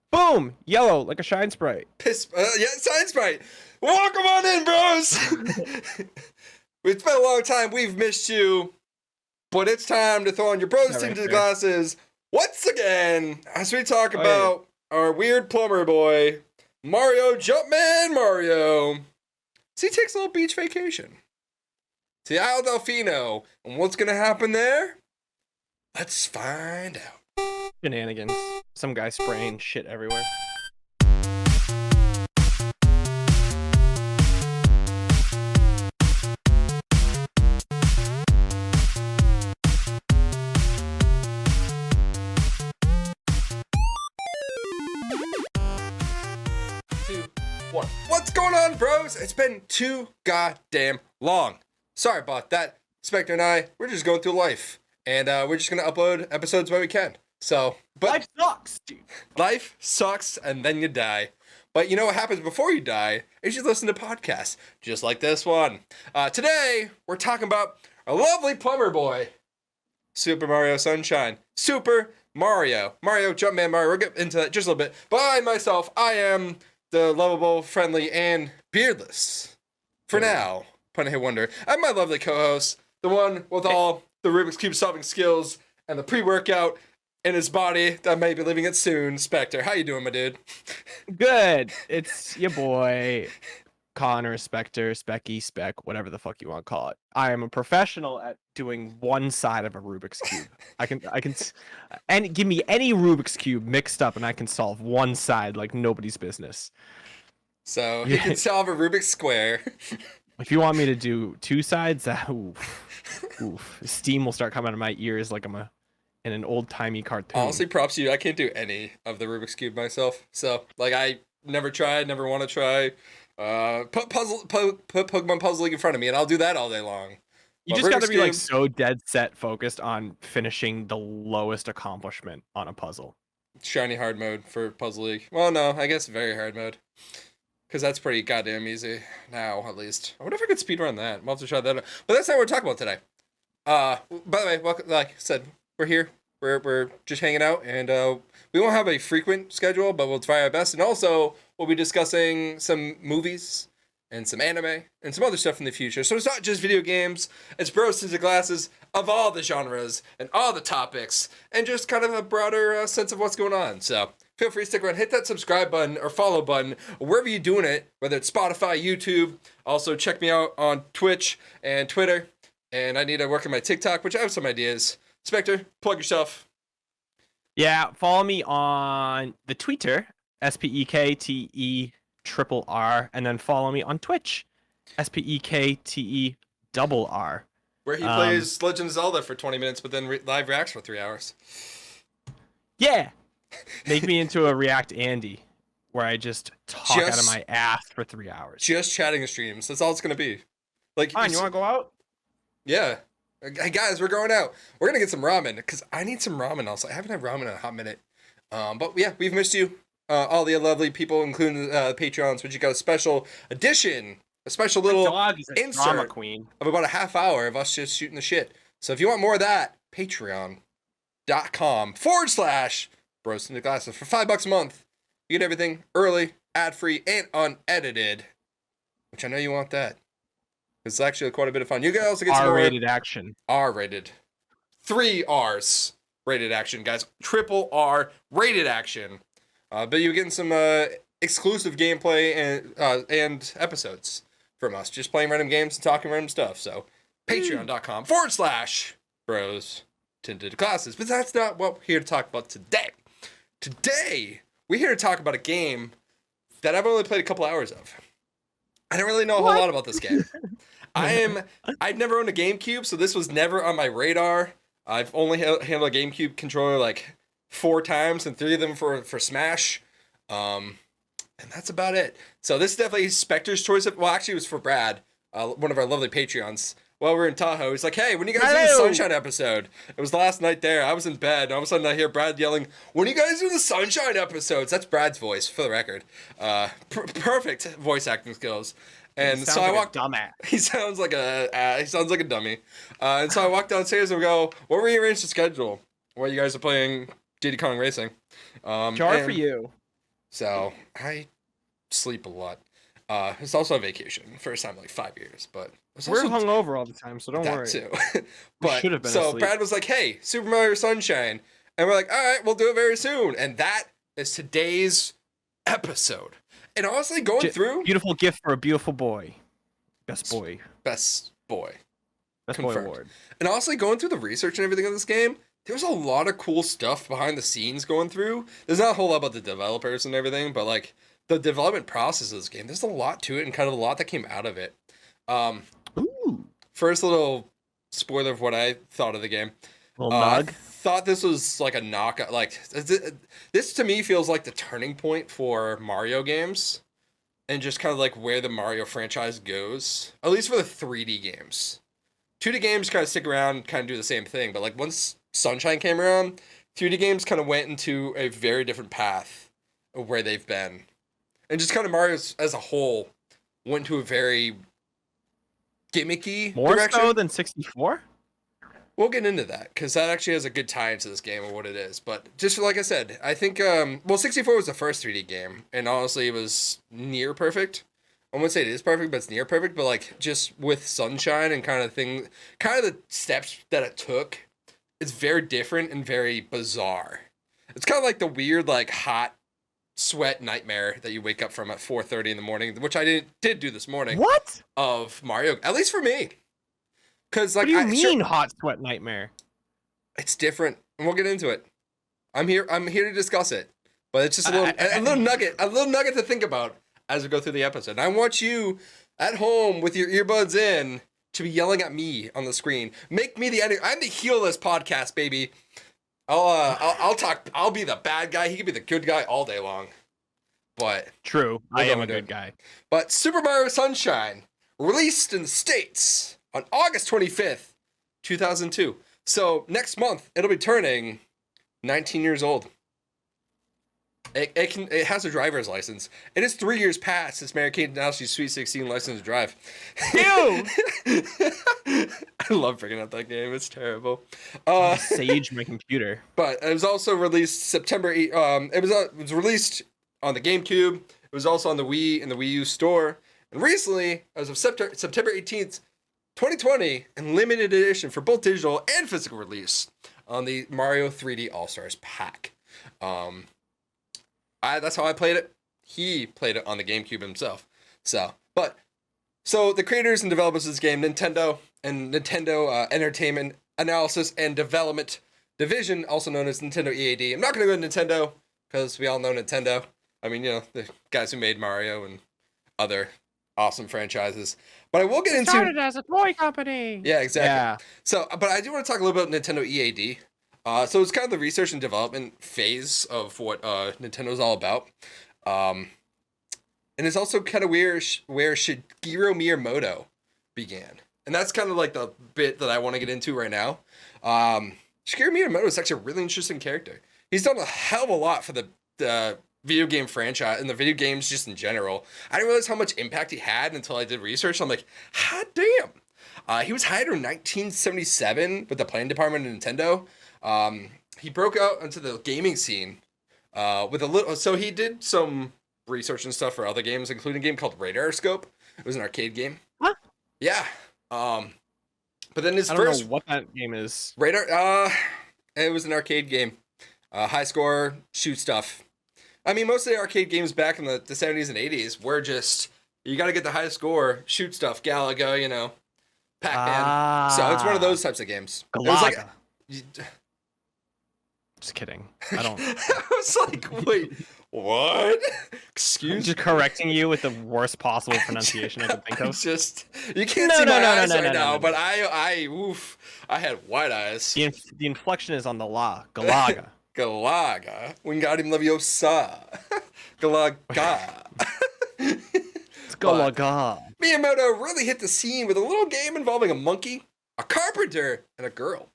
Boom! Yellow, like a shine sprite. Yeah, Science Sprite. Welcome on in, bros. It's been a long time. We've missed you, but it's time to throw on your bros Right into the there. glasses once again as we talk Oh, about our weird plumber boy, Mario Jumpman Mario. So he takes a little beach vacation to the Isle Delfino, and what's gonna happen there? Let's find out. Shenanigans. Some guy spraying shit everywhere. Two, one. What's going on, bros? It's been too goddamn long. Sorry about that. Spectre and I, we're just going through life. And we're just going to upload episodes when we can. So, but Life sucks, dude. life sucks and then you die. But you know what happens before you die is you listen to podcasts, just like this one. Today, we're talking about a lovely plumber boy, Super Mario Sunshine. Super Mario Jumpman Mario. We'll get into that just a little bit. But I myself, I am the lovable, friendly, and beardless. For now, Pun Hit Wonder. I'm my lovely co-host, the one with all the Rubik's Cube solving skills and the pre-workout in his body that may be leaving it soon. Spectre, how you doing, my dude? Good. It's your boy, Connor, Spectre, Specky, Spec, whatever the fuck you want to call it. I am a professional at doing one side of a Rubik's Cube. And give me any Rubik's Cube mixed up and I can solve one side like nobody's business. So he can solve a Rubik's Square. If you want me to do two sides, oof. Steam will start coming out of my ears like I'm in an old-timey cartoon. Honestly, props to you. I can't do any of the Rubik's Cube myself. So, like, I never tried, never want to try. Put Pokemon Puzzle League in front of me, and I'll do that all day long. You just got to be like so dead set focused on finishing the lowest accomplishment on a puzzle. Shiny hard mode for Puzzle League. Well, no, I guess very hard mode. Because that's pretty goddamn easy now, at least. I wonder if I could speedrun that. We'll have to try that out. But that's not what we're talking about today. By the way, welcome, like I said, we're here. We're just hanging out, and we won't have a frequent schedule, but we'll try our best. And also, we'll be discussing some movies and some anime and some other stuff in the future. So it's not just video games. It's bros into glasses of all the genres and all the topics, and just kind of a broader sense of what's going on. So feel free to stick around, hit that subscribe button or follow button wherever you're doing it, whether it's Spotify, YouTube. Also, check me out on Twitch and Twitter. And I need to work on my TikTok, which I have some ideas. Spectre, plug yourself. Yeah, follow me on the Twitter, SPEKTE triple R, and then follow me on Twitch, SPEKTE double R. Where he plays Legend of Zelda for 20 minutes, but then live reacts for 3 hours. Yeah. Make me into a React Andy, where I just talk out of my ass for 3 hours. Just chatting streams. That's all it's going to be. Like, Fine, you want to go out? Yeah. Hey, guys, we're going out. We're going to get some ramen, because I need some ramen also. I haven't had ramen in a hot minute. But yeah, we've missed you. All the lovely people, including the Patreons, which you got a special edition, a special little insert queen of about a half hour of us just shooting the shit. So if you want more of that, patreon.com/Bros Into Glasses. For $5 a month, you get everything early, ad-free, and unedited. Which I know you want that. It's actually quite a bit of fun. You guys also get some R-rated action. R-rated. 3 R's rated action, guys. Triple R rated action. But you're getting some exclusive gameplay and episodes from us. Just playing random games and talking random stuff. So, patreon.com/Bros Tinted Glasses. But that's not what we're here to talk about today. Today, we're here to talk about a game that I've only played a couple hours of. I don't really know a whole lot about this game. I've never owned a GameCube, so this was never on my radar. I've only handled a GameCube controller like 4 times, and 3 of them for Smash. And that's about it. So this is definitely Spectre's choice. Well, actually, it was for Brad, one of our lovely Patreons. While we were in Tahoe, he's like, hey, when are you guys do the Sunshine episode? It was the last night there. I was in bed, and all of a sudden I hear Brad yelling, when are you guys do the Sunshine episodes? That's Brad's voice, for the record. Perfect voice acting skills. And so I walked. He sounds like a dummy. And so I walked downstairs and we go, we'll rearrange the schedule while you guys are playing Diddy Kong Racing. Jar for you. So I sleep a lot. It's also a vacation. First time in like 5 years, but it's We're also hungover all the time, so don't that worry. too. We But should have been so asleep. Brad was like, "Hey, Super Mario Sunshine," and we're like, "All right, we'll do it very soon." And that is today's episode. And honestly, going through Beautiful gift for a beautiful boy. Best boy. best boy Best boy confirmed. award. And honestly, going through the research and everything of this game, there's a lot of cool stuff behind the scenes going through. There's not a whole lot about the developers and everything, but like the development process of this game, there's a lot to it and kind of a lot that came out of it. Ooh. First little spoiler of what I thought of the game. Little I nog. thought this was like a knockout. Like this to me feels like the turning point for Mario games, and just kind of like where the Mario franchise goes. At least for the 3D games. 2D games kind of stick around, kind of do the same thing. But like once Sunshine came around, 3D games kind of went into a very different path of where they've been, and just kind of Mario as a whole went to a very gimmicky More direction. so than 64? We'll get into that because that actually has a good tie into this game of what it is. But just like I said, I think 64 was the first 3D game, and honestly, it was near perfect. I wouldn't say it is perfect, but it's near perfect. But like just with Sunshine and kind of the steps that it took, it's very different and very bizarre. It's kind of like the weird like hot sweat nightmare that you wake up from at 4:30 in the morning, which I did do this morning. What? Of Mario, at least for me. Because like, What do you mean hot sweat nightmare? it's different, and we'll get into it. I'm here to discuss it, but it's just a little nugget to think about as we go through the episode. And I want you at home with your earbuds in to be yelling at me on the screen. Make me the enemy. I'm the heel of this podcast, baby. I'll talk. I'll be the bad guy. He can be the good guy all day long. But True, I am a good guy. But Super Mario Sunshine released in the States on August 25th, 2002. So next month, it'll be turning 19 years old. It has a driver's license. It is 3 years past its Mary Kate and Ashley's Sweet 16 license to drive. Ew! I love bringing up that game. It's terrible. Sage my computer. But it was also released September 8. It was released on the GameCube. It was also on the Wii and the Wii U store. And recently, as of September 18th, 2020, and limited edition for both digital and physical release on the Mario 3D All-Stars pack. That's how I played it. He played it on the GameCube himself. So the creators and developers of this game, Nintendo and Nintendo Entertainment Analysis and Development Division, also known as Nintendo EAD. I'm not going to go to Nintendo because we all know Nintendo. I mean, the guys who made Mario and other awesome franchises. But I will get into... Started as a toy company. Yeah, exactly. Yeah. So, but I do want to talk a little bit about Nintendo EAD. So it's kind of the research and development phase of what Nintendo's all about. And it's also kind of where Shigeru Miyamoto began. And that's kind of like the bit that I want to get into right now. Shigeru Miyamoto is actually a really interesting character. He's done a hell of a lot for the video game franchise and the video games just in general. I didn't realize how much impact he had until I did research. I'm like, hot damn. He was hired in 1977 with the planning department of Nintendo. He broke out into the gaming scene with a little. So he did some research and stuff for other games, including a game called Radar Scope. It was an arcade game. Huh? Yeah. But then his I don't first know what that game is. Radar. It was an arcade game. High score, shoot stuff. I mean, most of the arcade games back in the 70s and 80s were just, you got to get the high score, shoot stuff, Galaga, Pac-Man. So it's one of those types of games. Galaga. It was Just kidding. I don't. I was like, wait, what? I'm just correcting you with the worst possible pronunciation I could think of. You can't see my eyes right now, but I had wide eyes. The inflection is on the la. Galaga. Galaga. Wingardium Leviosa. Galaga. It's Galaga. Miyamoto really hit the scene with a little game involving a monkey, a carpenter, and a girl.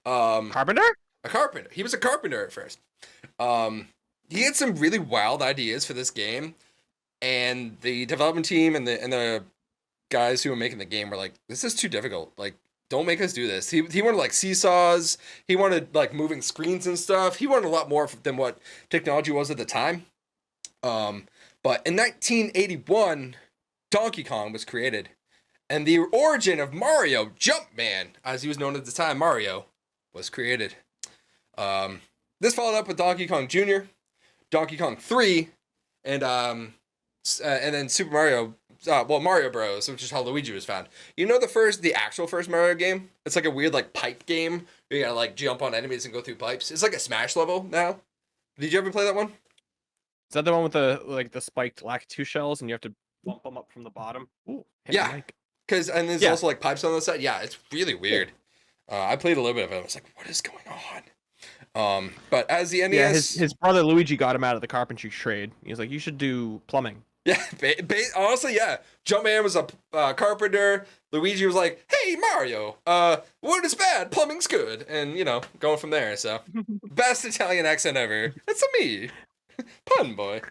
Carpenter? A carpenter. He was a carpenter at first. He had some really wild ideas for this game, and the development team and the guys who were making the game were like, "This is too difficult. Like, don't make us do this." He wanted like seesaws. He wanted like moving screens and stuff. He wanted a lot more than what technology was at the time. But in 1981, Donkey Kong was created. And the origin of Mario, Jumpman, as he was known at the time, Mario, was created. This followed up with Donkey Kong Jr., Donkey Kong 3, and then Super Mario, Mario Bros, which is how Luigi was found. You know the actual first Mario game? It's like a weird like pipe game where you gotta like jump on enemies and go through pipes. It's like a Smash level now. Did you ever play that one? Is that the one with the spiked Lakitu shells and you have to bump them up from the bottom? Ooh, Yeah. And there's also like pipes on the side. Yeah, it's really weird. I played a little bit of it. I was like, what is going on? But as the NES, his brother Luigi got him out of the carpentry trade. He was like, you should do plumbing. Yeah, honestly, yeah. Jumpman was a carpenter. Luigi was like, hey, Mario, wood is bad, plumbing's good. And, going from there. So, best Italian accent ever. It's me, Pun Boy.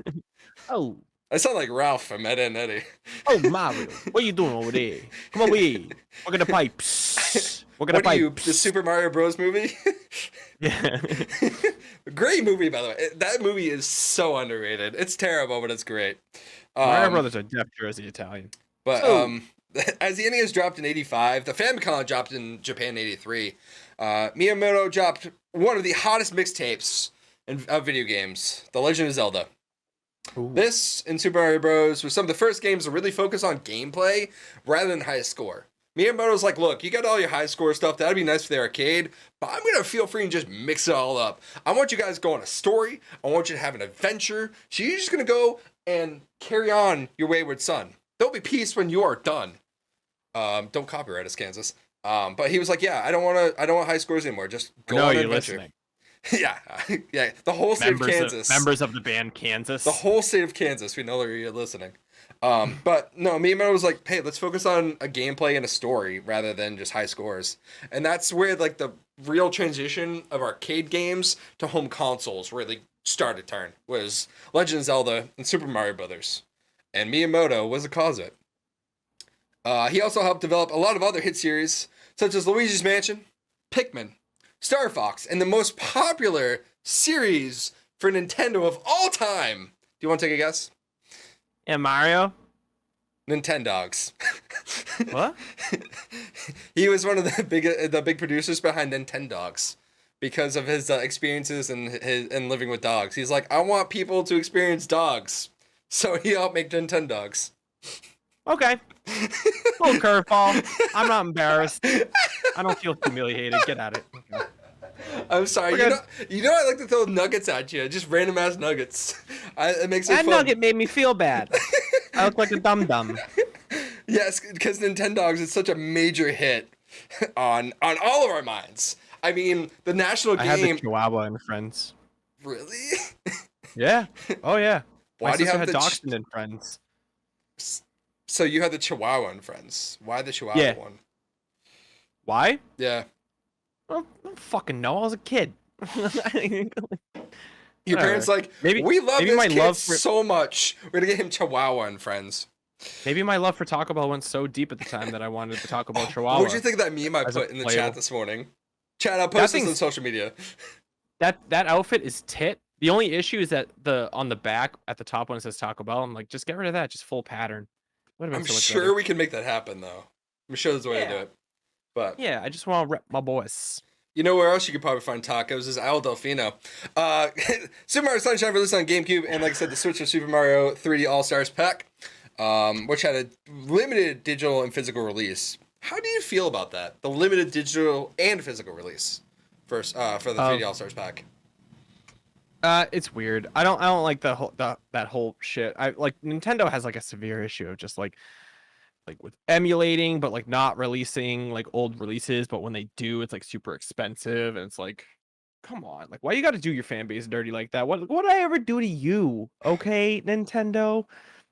Oh. I sound like Ralph from Ed, Edd n Eddy. Oh, Mario, what are you doing over there? Come over here. Look at the pipes. Look at the pipes. The Super Mario Bros. Movie? Yeah. Great movie, by the way. That movie is so underrated. It's terrible, but it's great. Mario Brothers are Def Jersey Italian. But as the NES dropped in 85, the Famicom dropped in Japan in 83. Miyamoto dropped one of the hottest mixtapes of video games, The Legend of Zelda. Ooh. This and Super Mario Bros. Was some of the first games to really focus on gameplay rather than high score. Miyamoto's like, look, you got all your high score stuff. That'd be nice for the arcade, but I'm going to feel free and just mix it all up. I want you guys to go on a story. I want you to have an adventure. So you're just going to go and carry on your wayward son. There'll be peace when you are done. Don't copyright us, Kansas. But he was like, yeah, I don't want high scores anymore. Just go on an adventure. Listening. Yeah. The whole state of Kansas. Members of the band Kansas. The whole state of Kansas. We know that you're listening. But no, Miyamoto was like, hey, let's focus on a gameplay and a story rather than just high scores. And that's where like the real transition of arcade games to home consoles really started to turn, was Legend of Zelda and Super Mario Brothers. And Miyamoto was the cause of it. He also helped develop a lot of other hit series, such as Luigi's Mansion, Pikmin, Star Fox, and the most popular series for Nintendo of all time. Do you want to take a guess? Yeah, Mario. Nintendogs. What? He was one of the big producers behind Nintendogs because of his experiences and living with dogs. He's like, I want people to experience dogs, so he helped make Nintendogs. Okay. Little curveball. I'm not embarrassed. I don't feel humiliated. Get at it. Okay. I'm sorry. You know I like to throw nuggets at you. Just random ass nuggets. It makes it fun. That nugget made me feel bad. I look like a dum-dum. Yes, because Nintendogs is such a major hit on all of our minds. I mean, the national game. I had the Chihuahua and Friends. Really? Yeah. Oh yeah. Why do you have the Dachshund and Friends? So you had the Chihuahua and Friends. Why the Chihuahua one? Why? Yeah. I don't fucking know. I was a kid. Your parents like, we love this kid so much. We're gonna get him Chihuahua and Friends. Maybe my love for Taco Bell went so deep at the time that I wanted the Taco Bell Chihuahua. What did you think of that meme I put in the chat this morning? Chat, I'll post this on social media. That outfit is tit. The only issue is that on the back at the top when it says Taco Bell, I'm like, just get rid of that. Just full pattern. I'm sure we can make that happen though. I'm sure there's a way to do it. But yeah, I just want to rep my boys. You know where else you could probably find tacos is Isle Delfino. Super Mario Sunshine released on GameCube, and like I said, the Switch of Super Mario 3D All Stars pack, which had a limited digital and physical release. How do you feel about that? The limited digital and physical release for the 3D All Stars pack. It's weird. I don't like that whole shit. I like Nintendo has like a severe issue of just like with emulating, but like not releasing like old releases. But when they do, it's like super expensive, and it's like, come on, like why you got to do your fan base dirty like that? What did I ever do to you? Okay, Nintendo,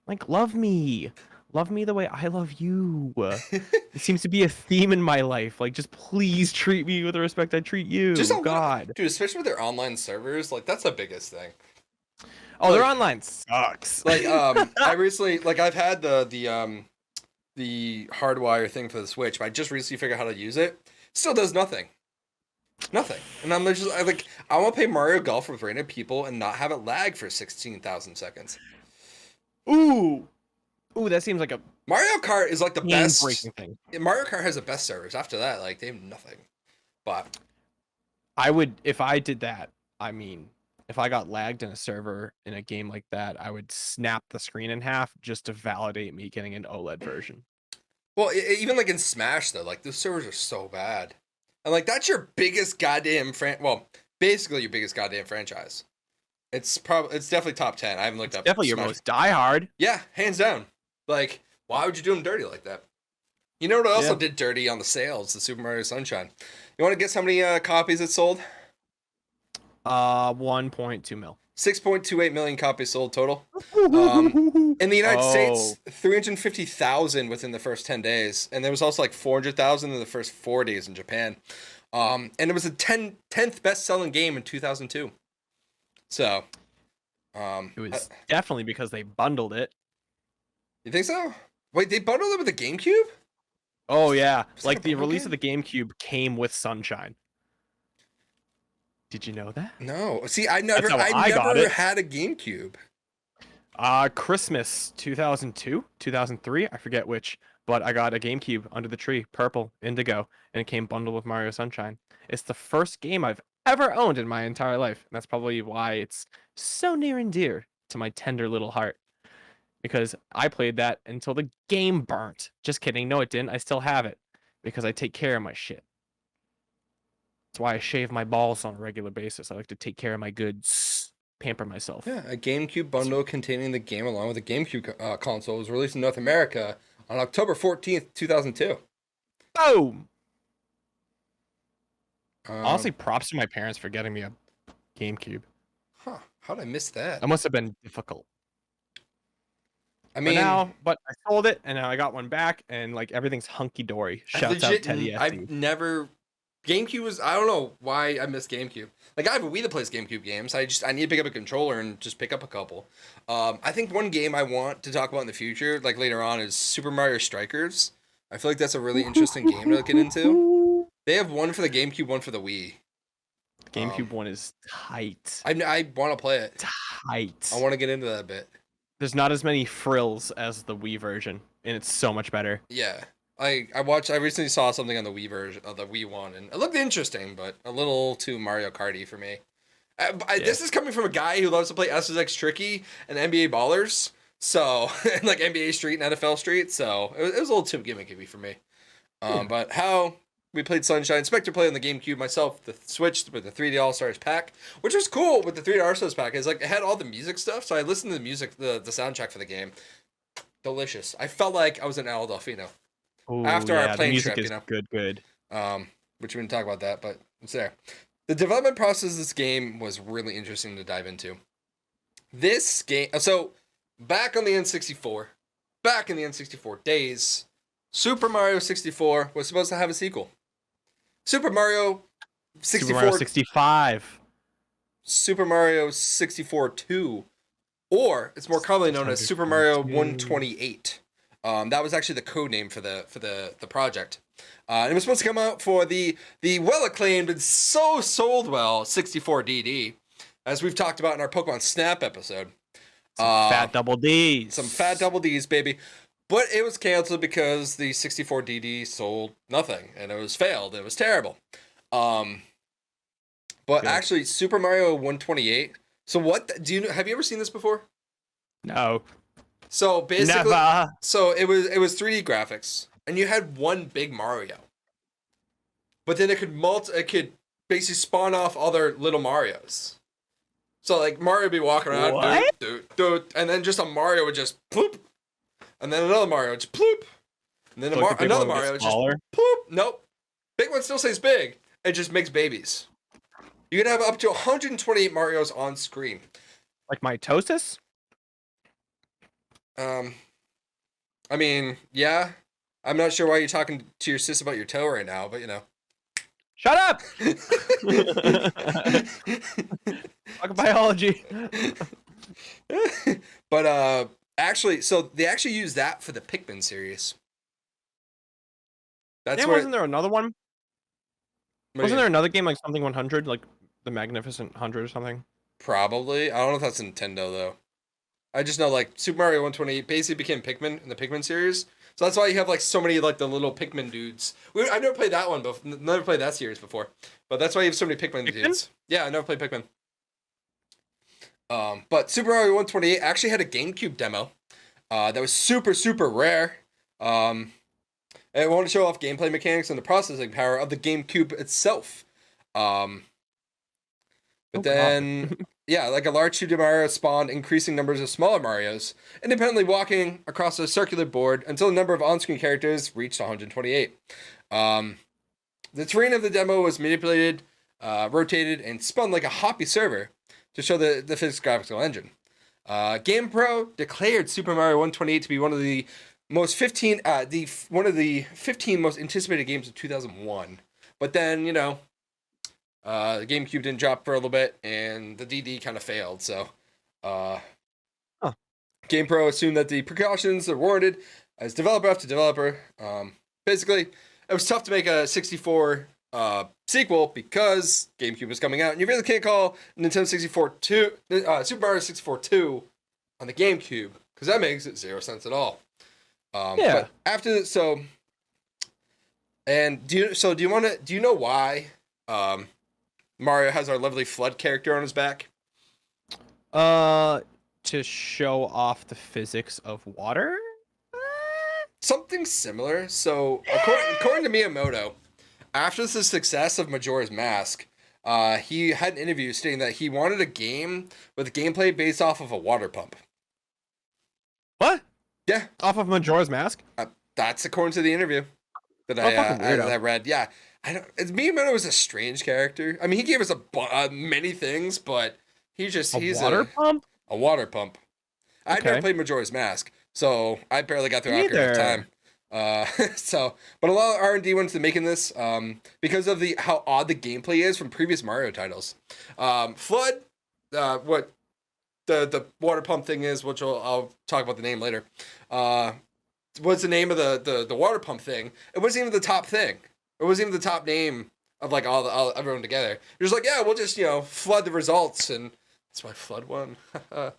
like love me the way I love you. It seems to be a theme in my life. Like, just please treat me with the respect I treat you. God, dude, especially with their online servers, like that's the biggest thing. Oh, their online sucks. Like, I recently, like, I've had the hardwire thing for the Switch, but I just recently figured out how to use it. Still does nothing. Nothing. And I want to play Mario Golf with random people and not have it lag for 16,000 seconds. Ooh, ooh, that seems like a Mario Kart is like the best. game-breaking thing. Mario Kart has the best servers. After that, like they have nothing. But I would, if I did that, I mean, if I got lagged in a server in a game like that, I would snap the screen in half just to validate me getting an OLED version. well, even like in Smash though, like those servers are so bad, and like that's your biggest goddamn well, basically your biggest goddamn franchise. It's definitely top 10. I haven't looked up. Definitely your Smash. most diehard. Yeah, hands down. Like, why would you do them dirty like that? You know what also did dirty on the sales? The Super Mario Sunshine. You want to guess how many copies it sold? 1.2 mil. 6.28 million copies sold total. In the United States, 350,000 within the first 10 days. And there was also like 400,000 in the first 4 days in Japan. And it was the 10th best-selling game in 2002. So, it was definitely because they bundled it. You think so? Wait, they bundled it with the GameCube? Oh yeah, like the bundle release game? of the GameCube came with Sunshine. Did you know that? No. See, I never got it. had a GameCube. Christmas 2002, 2003, I forget which, but I got a GameCube under the tree, purple, indigo, and it came bundled with Mario Sunshine. It's the first game I've ever owned in my entire life, and that's probably why it's so near and dear to my tender little heart. Because I played that until the game burnt. Just kidding. No, it didn't. I still have it because I take care of my shit. That's why I shave my balls on a regular basis. I like to take care of my goods, pamper myself. Yeah, a GameCube bundle containing the game along with a GameCube console was released in North America on October 14th, 2002. Boom! Honestly, props to my parents for getting me a GameCube. Huh, how did I miss that? That must have been difficult. I mean, but I sold it, and now I got one back, and like everything's hunky dory. Shouts out Teddy. I've never. GameCube was. I don't know why I missed GameCube. Like I have a Wii that plays GameCube games. I need to pick up a controller and just pick up a couple. I think one game I want to talk about in the future, like later on, is Super Mario Strikers. I feel like that's a really interesting game to get into. They have one for the GameCube, one for the Wii. The GameCube one is tight. I want to play it. Tight. I want to get into that a bit. There's not as many frills as the Wii version, and it's so much better. Yeah. I recently saw something on the Wii version of the Wii one, and it looked interesting, but a little too Mario Karty for me. This is coming from a guy who loves to play SSX Tricky and NBA Ballers, so and like NBA Street and NFL Street, so it was a little too gimmicky for me. But how we played Sunshine, Spectre played on the GameCube, myself the Switch with the 3D All Stars pack, which was cool with the 3D All Stars pack. Is like it had all the music stuff, so I listened to the music, the soundtrack for the game. Delicious. I felt like I was in Isle Delfino. Ooh, After our plane music trip, is you know. Good. Which we didn't talk about that, but it's there. The development process of this game was really interesting to dive into. This game, so back on the N64, back in the N64 days, Super Mario 64 was supposed to have a sequel. Super Mario 64, Super Mario 65. Super Mario 64 2, or it's more commonly known as Super Mario 128. That was actually the code name for the project. It was supposed to come out for the well acclaimed and so sold well 64DD, as we've talked about in our Pokemon Snap episode. Some fat double Ds. Some fat double Ds, baby. But it was canceled because the 64DD sold nothing, and it was failed. It was terrible. But actually, Super Mario 128. So what do you know? Have you ever seen this before? No. So basically, Never. so it was 3D graphics, and you had one big Mario. But then it could basically spawn off other little Marios. So like Mario would be walking around, What? and then just a Mario would just ploop, and then another Mario would just ploop, and then another Mario would just ploop. Nope, big one still stays big. It just makes babies. You can have up to 128 Marios on screen. Like mitosis? I mean, yeah. I'm not sure why you're talking to your sis about your toe right now, but you know. Shut up! Talk biology. But actually, so they actually use that for the Pikmin series. That's Wasn't there another one? Wasn't there another game like something 100, like the Magnificent 100 or something? Probably. I don't know if that's Nintendo though. I just know like Super Mario 128 basically became Pikmin in the Pikmin series. So that's why you have like so many like the little Pikmin dudes. I've never played that one, but never played that series before. But that's why you have so many Pikmin dudes. Yeah, I never played Pikmin. But Super Mario 128 actually had a GameCube demo. That was super super rare. And it wanted to show off gameplay mechanics and the processing power of the GameCube itself. But then, yeah, like a large 2D Mario spawned increasing numbers of smaller Marios, independently walking across a circular board until the number of on-screen characters reached 128. The terrain of the demo was manipulated, rotated, and spun like a hoppy server to show the physics graphical engine. GamePro declared Super Mario 128 to be one of the 15 most anticipated games of 2001. But then, you know, the GameCube didn't drop for a little bit, and the DD kind of failed. So, GamePro assumed that the precautions are warranted as developer after developer. Basically, it was tough to make a 64 sequel because GameCube was coming out, and you really can't call Nintendo 64 2, Super Mario 64 2 on the GameCube because that makes it 0 sense at all. Yeah. But after so, and do you know why Mario has our lovely Flood character on his back? To show off the physics of water? Something similar. So, according to Miyamoto, after the success of Majora's Mask, he had an interview stating that he wanted a game with gameplay based off of a water pump. What? Yeah. Off of Majora's Mask? That's according to the interview that I read. Yeah. Miyamoto is a strange character. I mean, he gave us many things, but he's a water pump. A water pump. I've never played Majora's Mask, so I barely got through Ocarina of Time. But a lot of R&D went into making this because of how odd the gameplay is from previous Mario titles. Flood, what the water pump thing is, which I'll talk about the name later. What's the name of the water pump thing? It wasn't even the top thing. It wasn't even the top name of like everyone together. You're just like, yeah, we'll just flood the results, and that's why Flood won. Are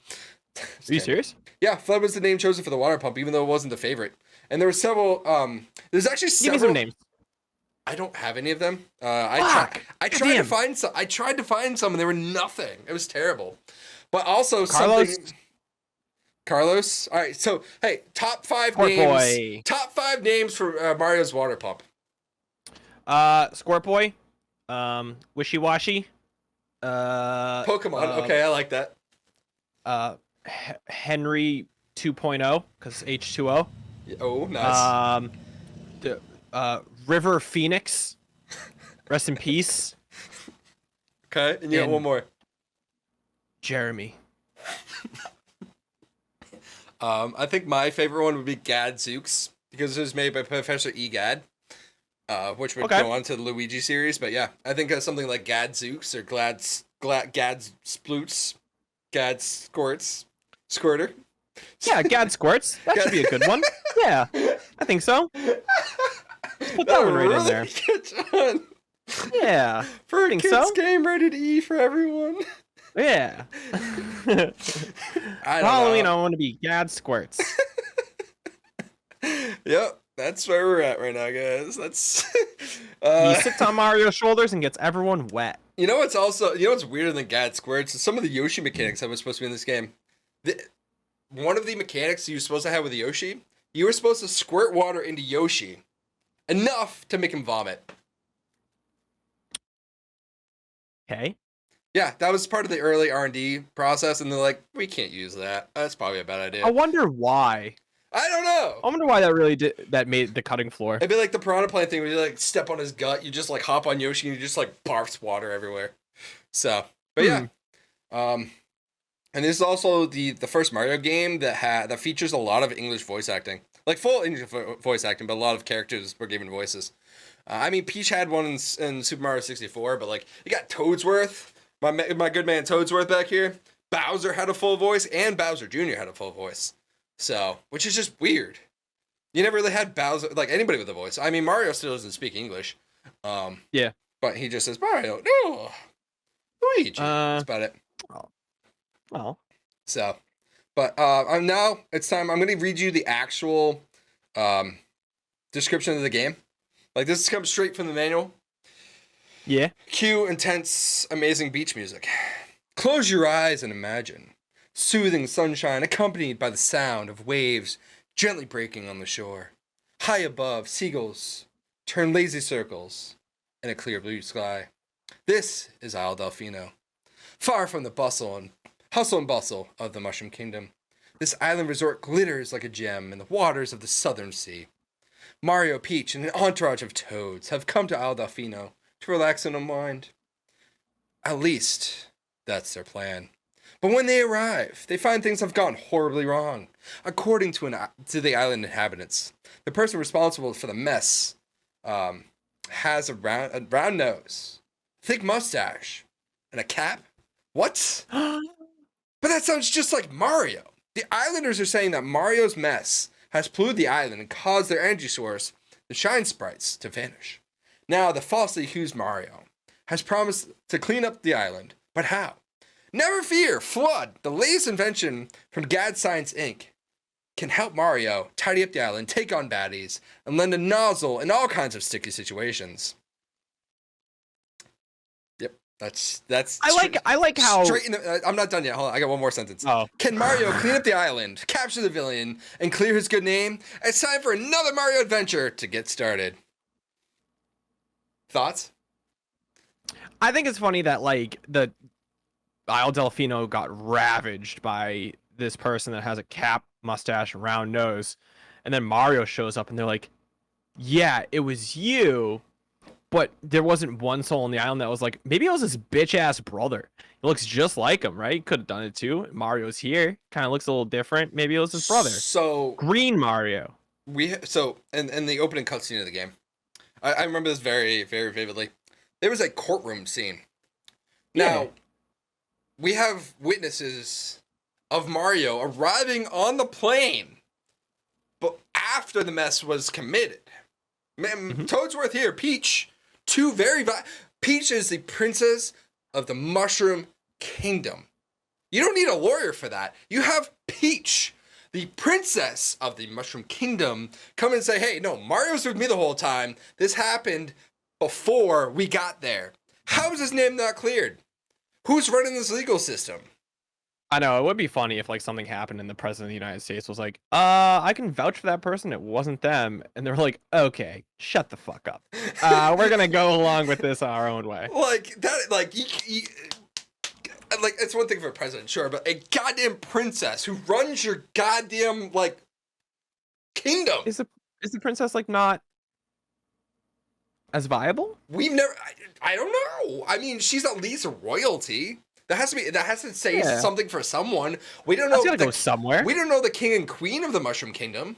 you serious? Yeah, Flood was the name chosen for the water pump, even though it wasn't the favorite. And there were several. There's actually several. Give me some names. I don't have any of them. I tried to find some. I tried to find some, and there were nothing. It was terrible. But also Carlos. All right. So hey, top 5 names. Boy. Top 5 names for Mario's water pump. Squirt Boy. Wishy Washy. Pokemon. Okay, I like that. Henry 2.0 because H2O. Oh, nice. River Phoenix. Rest in peace. Okay, and you got one more. Jeremy. I think my favorite one would be Gadzooks because it was made by Professor Egad, which would go on to the Luigi series. But yeah, I think something like Gadzooks or Gad Sploots, Gad Squirts, Squirter. Yeah, Gad Squirts. That should be a good one. Yeah, I think so. Put that one right in there. Good, yeah, for a kids game rated E for everyone. Yeah. Halloween, I want to be Gad Squirts. Yep, that's where we're at right now, guys. That's he sits on Mario's shoulders and gets everyone wet. You know what's weirder than Gad Squirts? Some of the Yoshi mechanics that was supposed to be in this game. One of the mechanics you were supposed to have with Yoshi, you were supposed to squirt water into Yoshi enough to make him vomit. Okay. Yeah, that was part of the early R&D process, and they're like, we can't use that. That's probably a bad idea. I wonder why. I don't know. I wonder why that made the cutting floor. It'd be like the Piranha Plant thing where you like step on his gut, you just like hop on Yoshi and you just like barfs water everywhere. So, but yeah. And this is also the first Mario game that features a lot of English voice acting. Like full English voice acting, but a lot of characters were given voices. I mean, Peach had one in Super Mario 64, but like you got Toadsworth, my good man Toadsworth back here. Bowser had a full voice, and Bowser Jr. had a full voice. So, which is just weird. You never really had Bowser, like anybody with a voice. I mean, Mario still doesn't speak English. Yeah. but he just says Mario, no, Luigi. That's about it. Well, So, but I'm now it's time. I'm going to read you the actual description of the game. Like this comes straight from the manual. yeah. Cue intense, amazing beach music. Close your eyes and imagine soothing sunshine accompanied by the sound of waves gently breaking on the shore. High above, seagulls turn lazy circles in a clear blue sky. This is Isle Delfino, far from the hustle and bustle of the Mushroom Kingdom. This island resort glitters like a gem in the waters of the southern sea. Mario, Peach, and an entourage of toads have come to Isle Delfino to relax and unwind. At least, that's their plan. But when they arrive, they find things have gone horribly wrong. According to the island inhabitants, the person responsible for the mess has a round nose, thick mustache, and a cap. What? But that sounds just like Mario. The islanders are saying that Mario's mess has polluted the island and caused their energy source, the Shine Sprites, to vanish. Now, the falsely accused Mario has promised to clean up the island, but how? Never fear, Flood, the latest invention from Gad Science Inc., can help Mario tidy up the island, take on baddies, and lend a nozzle in all kinds of sticky situations. Yep, that's. I like how. Straight in the, I'm not done yet. Hold on, I got one more sentence. Oh. Can Mario clean up the island, capture the villain, and clear his good name? It's time for another Mario adventure to get started. Thoughts? I think it's funny that like the Isle Delfino got ravaged by this person that has a cap, mustache, round nose, and then Mario shows up and they're like, "Yeah, it was you," but there wasn't one soul on the island that was like, maybe it was his bitch ass brother. It looks just like him, right? Could have done it too. Mario's here, kind of looks a little different. Maybe it was his brother. So Green Mario. In the opening cutscene of the game, I remember this very, very vividly. There was a courtroom scene. Now, Yeah. we have witnesses of Mario arriving on the plane, but after the mess was committed. Toadsworth here, Peach, Peach is the princess of the Mushroom Kingdom. You don't need a lawyer for that. You have Peach, the princess of the Mushroom Kingdom, come and say, hey, no, Mario's with me the whole time. This happened before we got there. How is his name not cleared? Who's running this legal system? I know, it would be funny if like something happened and the president of the United States was like, I can vouch for that person, it wasn't them. And they're like, okay, shut the fuck up. We're gonna go along with this our own way. Like that, like like it's one thing for a president, sure, but a goddamn princess who runs your goddamn like kingdom. Is the princess like not as viable? We've never. I don't know. I mean, she's at least a royalty. That has to say something for someone. We don't know. That's gotta go somewhere. We don't know the king and queen of the Mushroom Kingdom.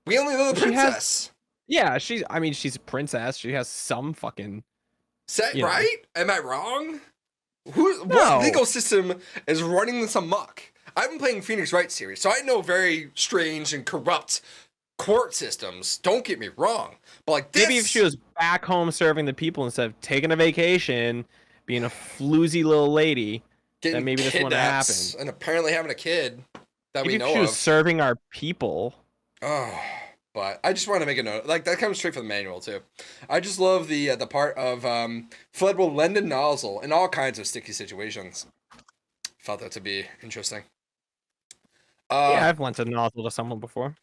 We only know the princess. She's a princess. She has some fucking. Right? Am I wrong? No. What legal system is running this amok? I've been playing Phoenix Wright series, so I know very strange and corrupt court systems. Don't get me wrong, but like this, maybe if she was back home serving the people instead of taking a vacation, being a floozy little lady, then maybe this wouldn't happen. And apparently having a kid that maybe we know if she was serving our people. Oh, but I just want to make a note. Like that comes straight from the manual too. I just love the part of Flood will lend a nozzle in all kinds of sticky situations. Thought that to be interesting. Yeah, I've lent a nozzle to someone before.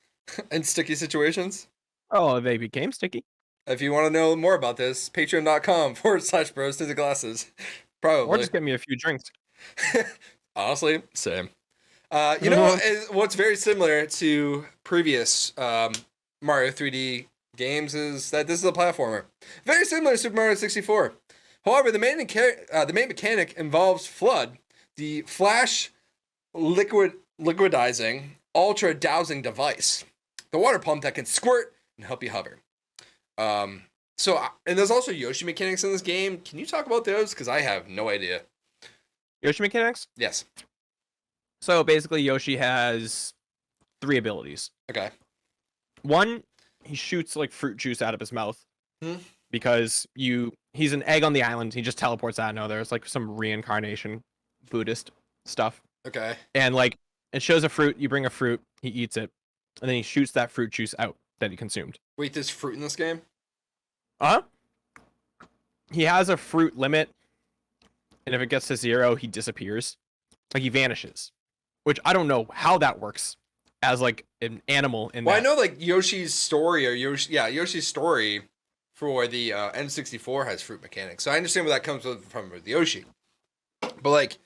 In sticky situations? Oh, they became sticky. If you want to know more about this, patreon.com/bros to the glasses. Probably. Or just get me a few drinks. Honestly, same. You know what's very similar to previous Mario 3D games is that this is a platformer. Very similar to Super Mario 64. However, the main mechanic involves Flood, the flash liquidizing ultra dowsing device, the water pump that can squirt and help you hover. And there's also Yoshi mechanics in this game. Can you talk about those? Because I have no idea. Yoshi mechanics? Yes. So basically, Yoshi has 3 abilities. Okay. 1, he shoots like fruit juice out of his mouth. because he's an egg on the island. He just teleports out of nowhere. There's like some reincarnation Buddhist stuff. Okay. And like it shows a fruit, you bring a fruit, he eats it, and then he shoots that fruit juice out that he consumed. Wait, there's fruit in this game? Uh-huh. He has a fruit limit, and if it gets to 0, he disappears. Like he vanishes. Which I don't know how that works as like an animal in Well, that. I know like Yoshi's story Yoshi's story for the N64 has fruit mechanics. So I understand where that comes from with Yoshi. But like,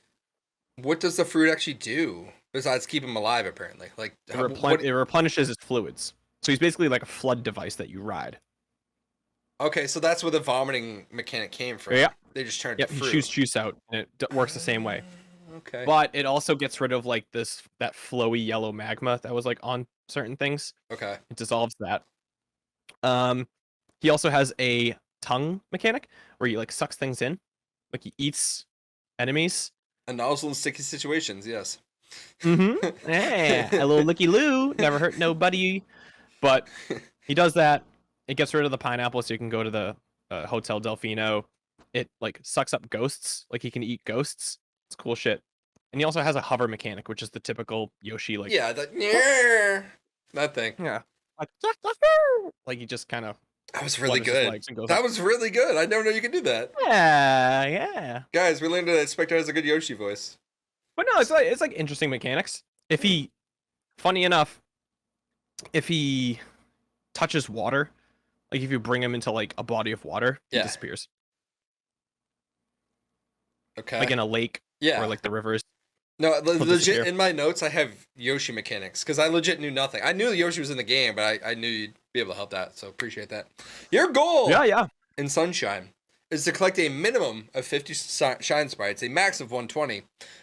what does the fruit actually do besides keep him alive? Apparently, like It replenishes his fluids. So he's basically like a flood device that you ride. Okay, so that's where the vomiting mechanic came from. Yeah. They just turned Yep, to he fruit. shoots juice out, and it works the same way. Okay. But it also gets rid of like that flowy yellow magma that was like on certain things. Okay. It dissolves that. He also has a tongue mechanic where he like sucks things in, like he eats enemies. A nozzle in sticky situations, yes. Mm-hmm. Yeah, a little looky loo, never hurt nobody. But he does that. It gets rid of the pineapple, so you can go to the Hotel Delfino. It like sucks up ghosts, like he can eat ghosts. It's cool shit. And he also has a hover mechanic, which is the typical Yoshi like. Yeah, that thing. Yeah. Like he just kind of. That was really good. That Up. was really good. I never knew you could do that. Yeah. Guys, we learned that Spectre has a good Yoshi voice. But no, it's like interesting mechanics. If he, funny enough, if he touches water, like if you bring him into like a body of water, he disappears. Okay. Like in a lake. Yeah. Or like the rivers. No, legit. In my notes, I have Yoshi mechanics because I legit knew nothing. I knew Yoshi was in the game, but I knew you'd be able to help that. So appreciate that. Your goal, in Sunshine, is to collect a minimum of 50 shine sprites, a max of 120,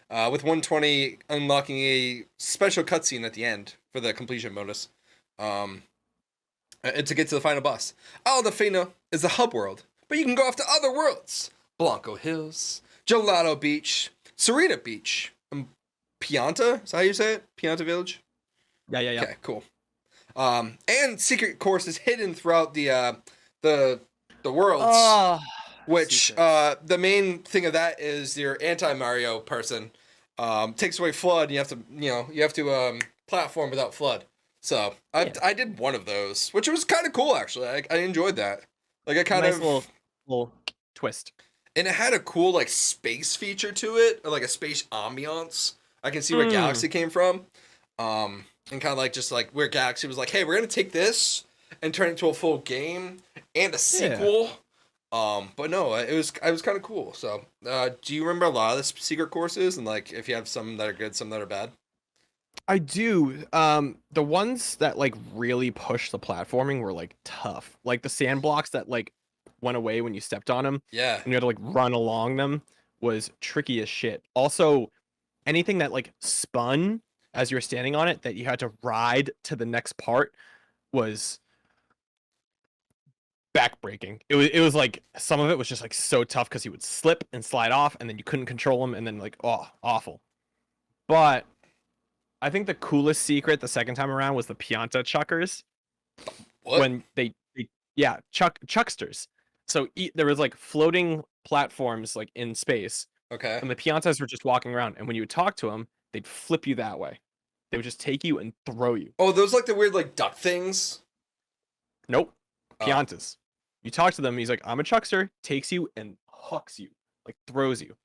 with 120 unlocking a special cutscene at the end for the completion bonus, and to get to the final boss. Isle Delfino is a hub world, but you can go off to other worlds: Blanco Hills, Gelato Beach, Serena Beach. Pianta? Is that how you say it? Pianta Village? Yeah. Okay, cool. And secret courses hidden throughout the worlds. Which the main thing of that is your anti-Mario person takes away FLUDD, and you have to platform without FLUDD. So I did one of those, which was kind of cool actually. I enjoyed that. Like I kind of little twist. And it had a cool like space feature to it, or like a space ambiance. I can see where Galaxy came from, and kind of like just like where Galaxy was like, "Hey, we're gonna take this and turn it into a full game and a sequel." But no, it was kind of cool. So, do you remember a lot of the secret courses, and like if you have some that are good, some that are bad? I do. The ones that like really push the platforming were like tough, like the sand blocks that like went away when you stepped on them. Yeah, and you had to like run along them was tricky as shit. Also, anything that like spun as you were standing on it that you had to ride to the next part was backbreaking. It was like some of it was just like so tough because he would slip and slide off, and then you couldn't control him, and then like awful. But I think the coolest secret the second time around was the Pianta chuckers. What? When they chucksters. So there was like floating platforms like in space. Okay. And the Piantas were just walking around, and when you would talk to them, they'd flip you that way. They would just take you and throw you. Oh, those like the weird like duck things? Nope. Piantas. You talk to them, he's like, I'm a chuckster, takes you and hooks you, like throws you.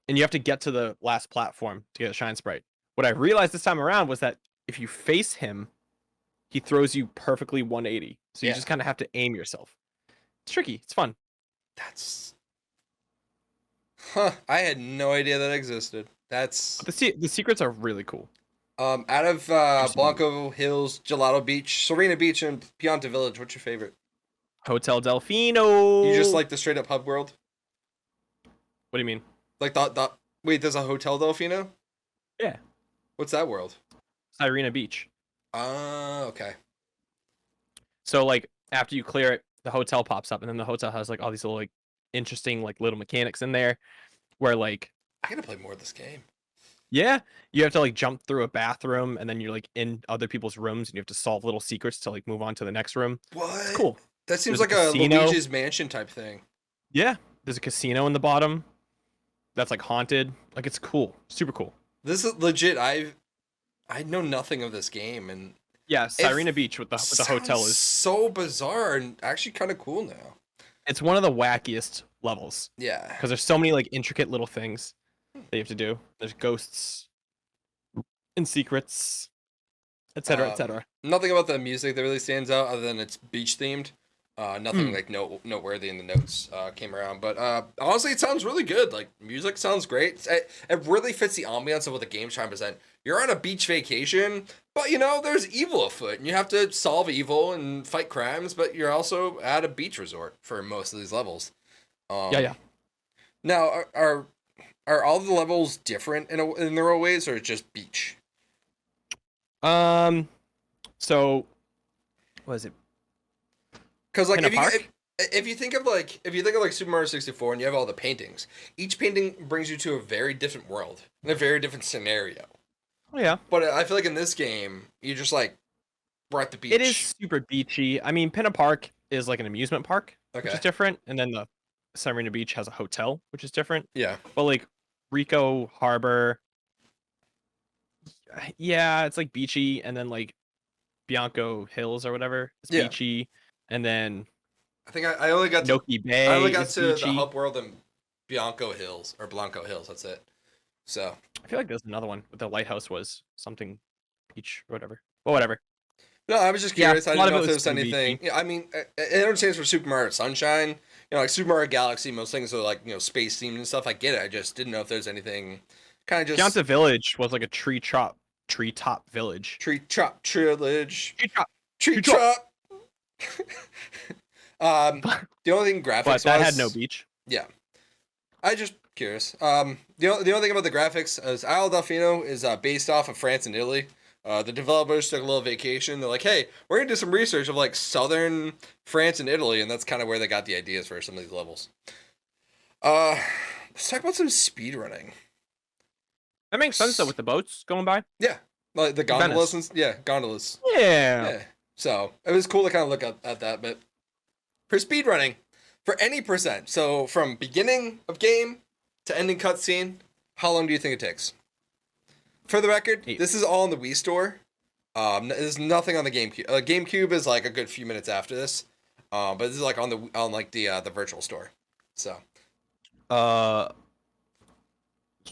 And you have to get to the last platform to get a shine sprite. What I realized this time around was that if you face him, he throws you perfectly 180. So you just kind of have to aim yourself. It's tricky. It's fun. I had no idea that existed. That's the secrets are really cool. Out of Blanco Hills, Gelato Beach, Serena Beach, and Pianta Village, what's your favorite? Hotel Delfino. You just like the straight up hub world? What do you mean? Like wait, there's a Hotel Delfino? Yeah. What's that world? Serena Beach. Okay. So like after you clear it, the hotel pops up, and then the hotel has like all these little like interesting like little mechanics in there where like I gotta play more of this game. Yeah, you have to like jump through a bathroom, and then you're like in other people's rooms, and you have to solve little secrets to like move on to the next room. What? It's cool. That seems There's like a a casino. Luigi's Mansion type thing. Yeah, there's a casino in the bottom that's like haunted. Like it's cool, super cool. This is legit. I know nothing of this game, and Yeah, it Sirena Beach with the hotel sounds is. so bizarre and actually kind of cool now. It's one of the wackiest levels Yeah. because there's so many like intricate little things that you have to do. There's ghosts and secrets, etc., etc. Nothing about the music that really stands out other than it's beach themed. Nothing like noteworthy in the notes came around, but honestly, it sounds really good. Like music sounds great. It really fits the ambiance of what the game's trying to present. You're on a beach vacation, but you know there's evil afoot, and you have to solve evil and fight crimes. But you're also at a beach resort for most of these levels. Yeah. Now, are all the levels different in their own ways, or just beach? So, what is it? Because like Pinna if you think of like Super Mario 64 and you have all the paintings, each painting brings you to a very different world and a very different scenario. Oh yeah. But I feel like in this game, you just like we're at the beach. It is super beachy. I mean, Pinna Park is like an amusement park, which Okay. is different, and then the Sirena Beach has a hotel, which is different. Yeah. But like Rico Harbor, yeah, it's like beachy, and then like Bianco Hills or whatever, it's Yeah. beachy, and then I think I only got to Noki Bay I only got is to beachy. the hub world and Blanco Hills. That's it. So I feel like there's another one, but the lighthouse was something beach or whatever. Well, whatever. no, I was just Yeah, curious. I a lot didn't know of if it there was was super anything. beachy. Yeah, I mean, it understands for Super Mario Sunshine. You know, like Super Mario Galaxy, most things are like space themed and stuff. I get it. I just didn't know if there's anything kind of just Pianta Village was like a treetop village. tree chop trillage. Treetop. Tree Tree chop. The only thing graphics But that was, had no beach. Yeah, I just curious. The only thing about the graphics is Isle Delfino is based off of France and Italy. The developers took a little vacation. They're like, hey, we're gonna do some research of like southern France and Italy, and that's kind of where they got the ideas for some of these levels. Let's talk about some speed running. That makes sense though with the boats going by. Yeah, like the gondolas Venice. gondolas. Yeah. Yeah. So it was cool to kind of look at that. But for speed running, for any percent, so from beginning of game to ending cutscene, how long do you think it takes? For the record, 8. this is all in the Wii store. There's nothing on the GameCube. GameCube is like a good few minutes after this, but this is like on the virtual store. So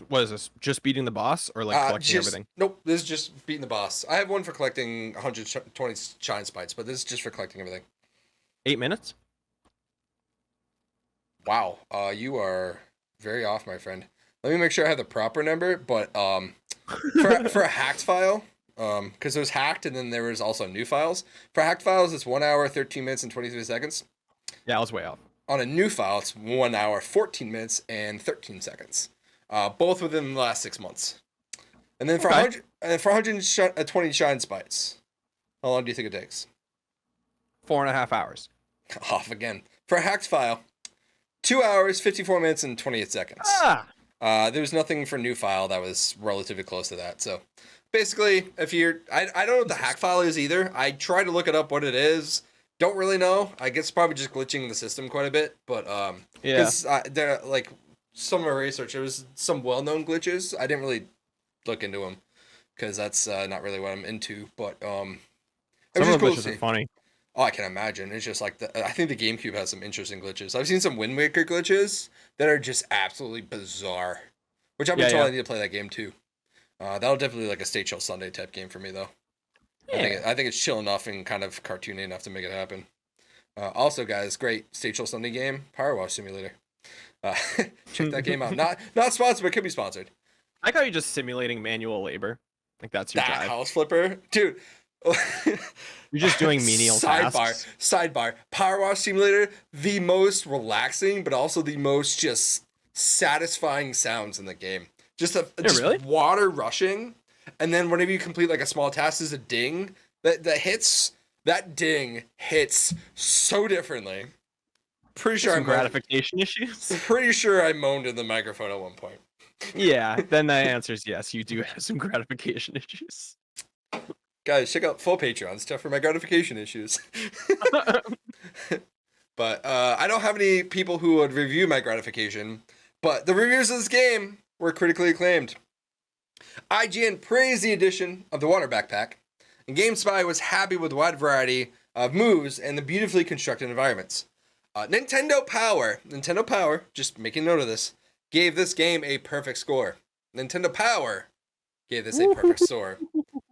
What is this? Just beating the boss or like collecting everything? Nope, this is just beating the boss. I have one for collecting 120 shine spites, but this is just for collecting everything. 8 minutes? Wow, you are very off, my friend. Let me make sure I have the proper number, but for a hacked file, because there's hacked and then there was also new files. For hacked files, it's 1 hour, 13 minutes, and 23 seconds. Yeah, I was way off. On a new file, it's 1 hour, 14 minutes, and 13 seconds. Both within the last 6 months. And then for 120 shine spites, how long do you think it takes? 4.5 hours. Off again. For a hacked file, 2 hours, 54 minutes, and 28 seconds. Ah! There was nothing for new file that was relatively close to that. So basically, if you're, I don't know what the hack file is either. I tried to look it up what it is. Don't really know. I guess probably just glitching the system quite a bit. But Yeah. because there like some of my research, there was some well-known glitches. I didn't really look into them because that's not really what I'm into. But it was Some just of the cool to glitches see. are funny. Oh, I can imagine. It's just like I think the GameCube has some interesting glitches. I've seen some Wind Waker glitches that are just absolutely bizarre. Which I've been told I need to play that game too. That'll definitely like a State Show Sunday type game for me though. Yeah. I think it's chill enough and kind of cartoony enough to make it happen. Also, guys, great State Show Sunday game, Power Wash Simulator. Check that game out. Not sponsored, but could be sponsored. I like how you're just simulating manual labor. Like that's your That drive. house flipper, dude. You're just doing menial tasks. Sidebar. Power Wash Simulator, the most relaxing, but also the most just satisfying sounds in the game. Just really? Water rushing, and then whenever you complete like a small task, there's a ding that hits. That ding hits so differently. Pretty sure Some gratification issues. Pretty sure I moaned in the microphone at one point. Yeah, then the answer is yes. You do have some gratification issues. Guys, check out full Patreon stuff for my gratification issues. But I don't have any people who would review my gratification. But the reviews of this game were critically acclaimed. IGN praised the addition of the water backpack, and GameSpy was happy with the wide variety of moves and the beautifully constructed environments. Nintendo Power, just making note of this, gave this game a perfect score. Nintendo Power gave this a perfect score.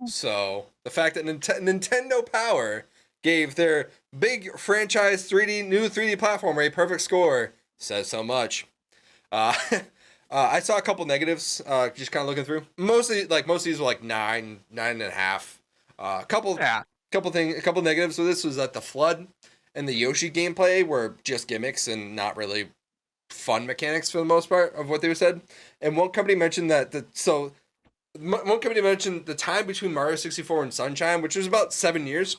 So the fact that Nintendo Power gave their big franchise new 3D platformer a perfect score says so much. I saw a couple negatives, just kind of looking through. Most of these were like 9.5. A couple negatives with this was that the flood and the Yoshi gameplay were just gimmicks and not really fun mechanics for the most part of what they said. And one company mentioned the time between Mario 64 and Sunshine, which was about 7 years.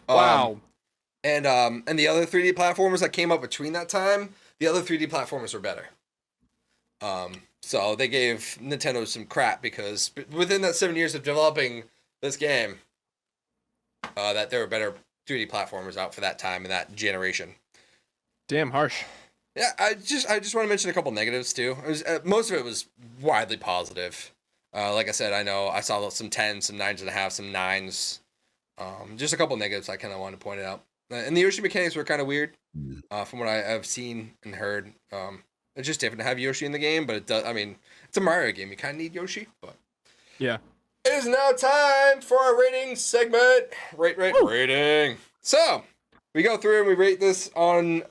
Wow. And the other 3D platformers that came up between that time, the other 3D platformers were better. So they gave Nintendo some crap because within that 7 years of developing this game, that there were better 3D platformers out for that time and that generation. Damn harsh. Yeah, I just want to mention a couple negatives too. Most of it was widely positive. Like I said, I know I saw some 10s, some 9.5, some 9s. Just a couple negatives I kind of wanted to point out. And the Yoshi mechanics were kind of weird, from what I've seen and heard. It's just different to have Yoshi in the game, but it does. I mean, it's a Mario game. You kind of need Yoshi, but yeah. It is now time for our rating segment. Rating. So we go through and we rate this on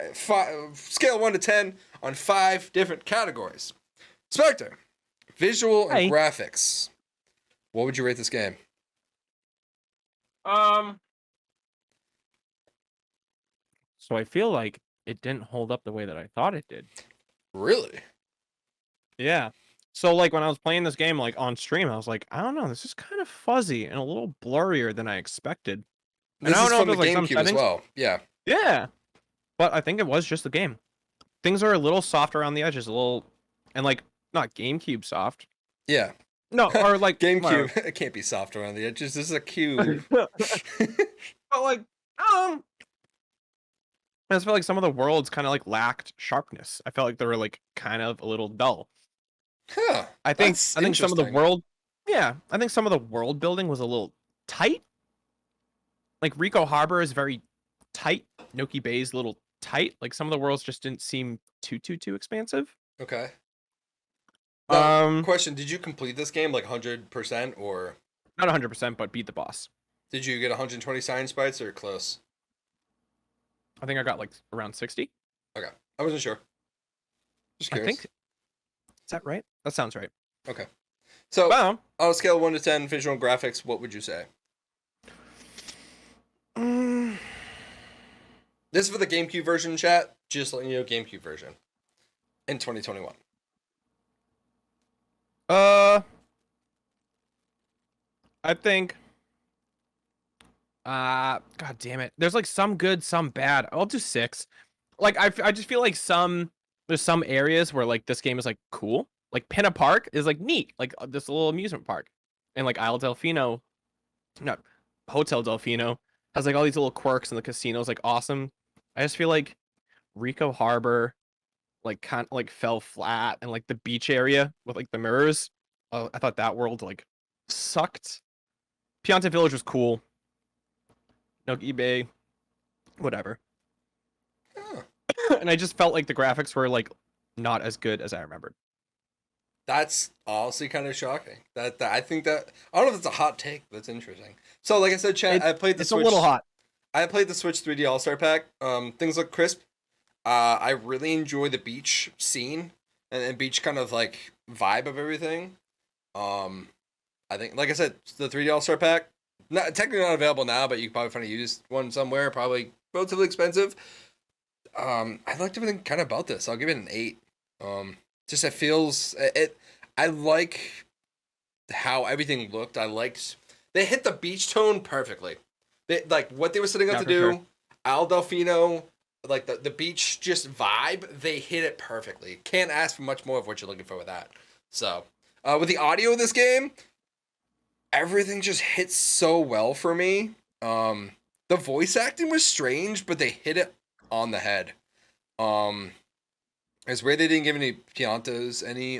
scale 1 to 10 on 5 different categories. Spectre, visual and graphics. What would you rate this game? So I feel like it didn't hold up the way that I thought it did. Really? Yeah. So like when I was playing this game like on stream, I was like, I don't know, this is kind of fuzzy and a little blurrier than I expected. And This I is don't know from if the it was like some GameCube as settings. well. Yeah. Yeah. But I think it was just the game. Things are a little soft around the edges, a little, and like not GameCube soft. Yeah. No, or like GameCube. It can't be soft around the edges. This is a cube. But like, I just felt like some of the worlds kind of like lacked sharpness. I felt like they were like kind of a little dull. Huh. I think some of the world, I think some of the world building was a little tight. Like Rico Harbor is very tight. Noki Bay is a little tight. Like some of the worlds just didn't seem too expansive. Okay. Now, question: did you complete this game like 100% or not 100%, but beat the boss? Did you get 120 science bites or close? I think I got like around 60. Okay, I wasn't sure. Just curious. I think is that right? That sounds right. Okay. So on a scale of 1 to 10, visual and graphics, what would you say? This is for the GameCube version, chat. Just letting you know, GameCube version in 2021. I think. God damn it. There's like some good, some bad. I'll do 6. Like I just feel like there's some areas where like this game is like cool. Like Pinna Park is like neat, like this little amusement park, and like Isle Delfino, no, Hotel Delfino has like all these little quirks, and the casino is like awesome. I just feel like Rico Harbor, like kind of like fell flat, and like the beach area with like the mirrors. I thought that world like sucked. Pianta Village was cool. Noki Bay, whatever. Huh. And I just felt like the graphics were like not as good as I remembered. That's honestly kind of shocking. That I think that I don't know if it's a hot take, but it's interesting. So, like I said, chat, I played the Switch. It's a little hot. I played the Switch 3D All Star Pack. Things look crisp. I really enjoy the beach scene and beach kind of like vibe of everything. I think, like I said, the 3D All Star Pack. Technically not available now, but you can probably find a used one somewhere. Probably relatively expensive. I liked everything kind of about this. I'll give it an 8. Just it feels it. I like how everything looked. They hit the beach tone perfectly. They like what they were setting up to do. Sure. Isle Delfino, like the beach just vibe. They hit it perfectly. Can't ask for much more of what you're looking for with that. So with the audio of this game, everything just hits so well for me. The voice acting was strange, but they hit it on the head. It's weird they didn't give any Piantas any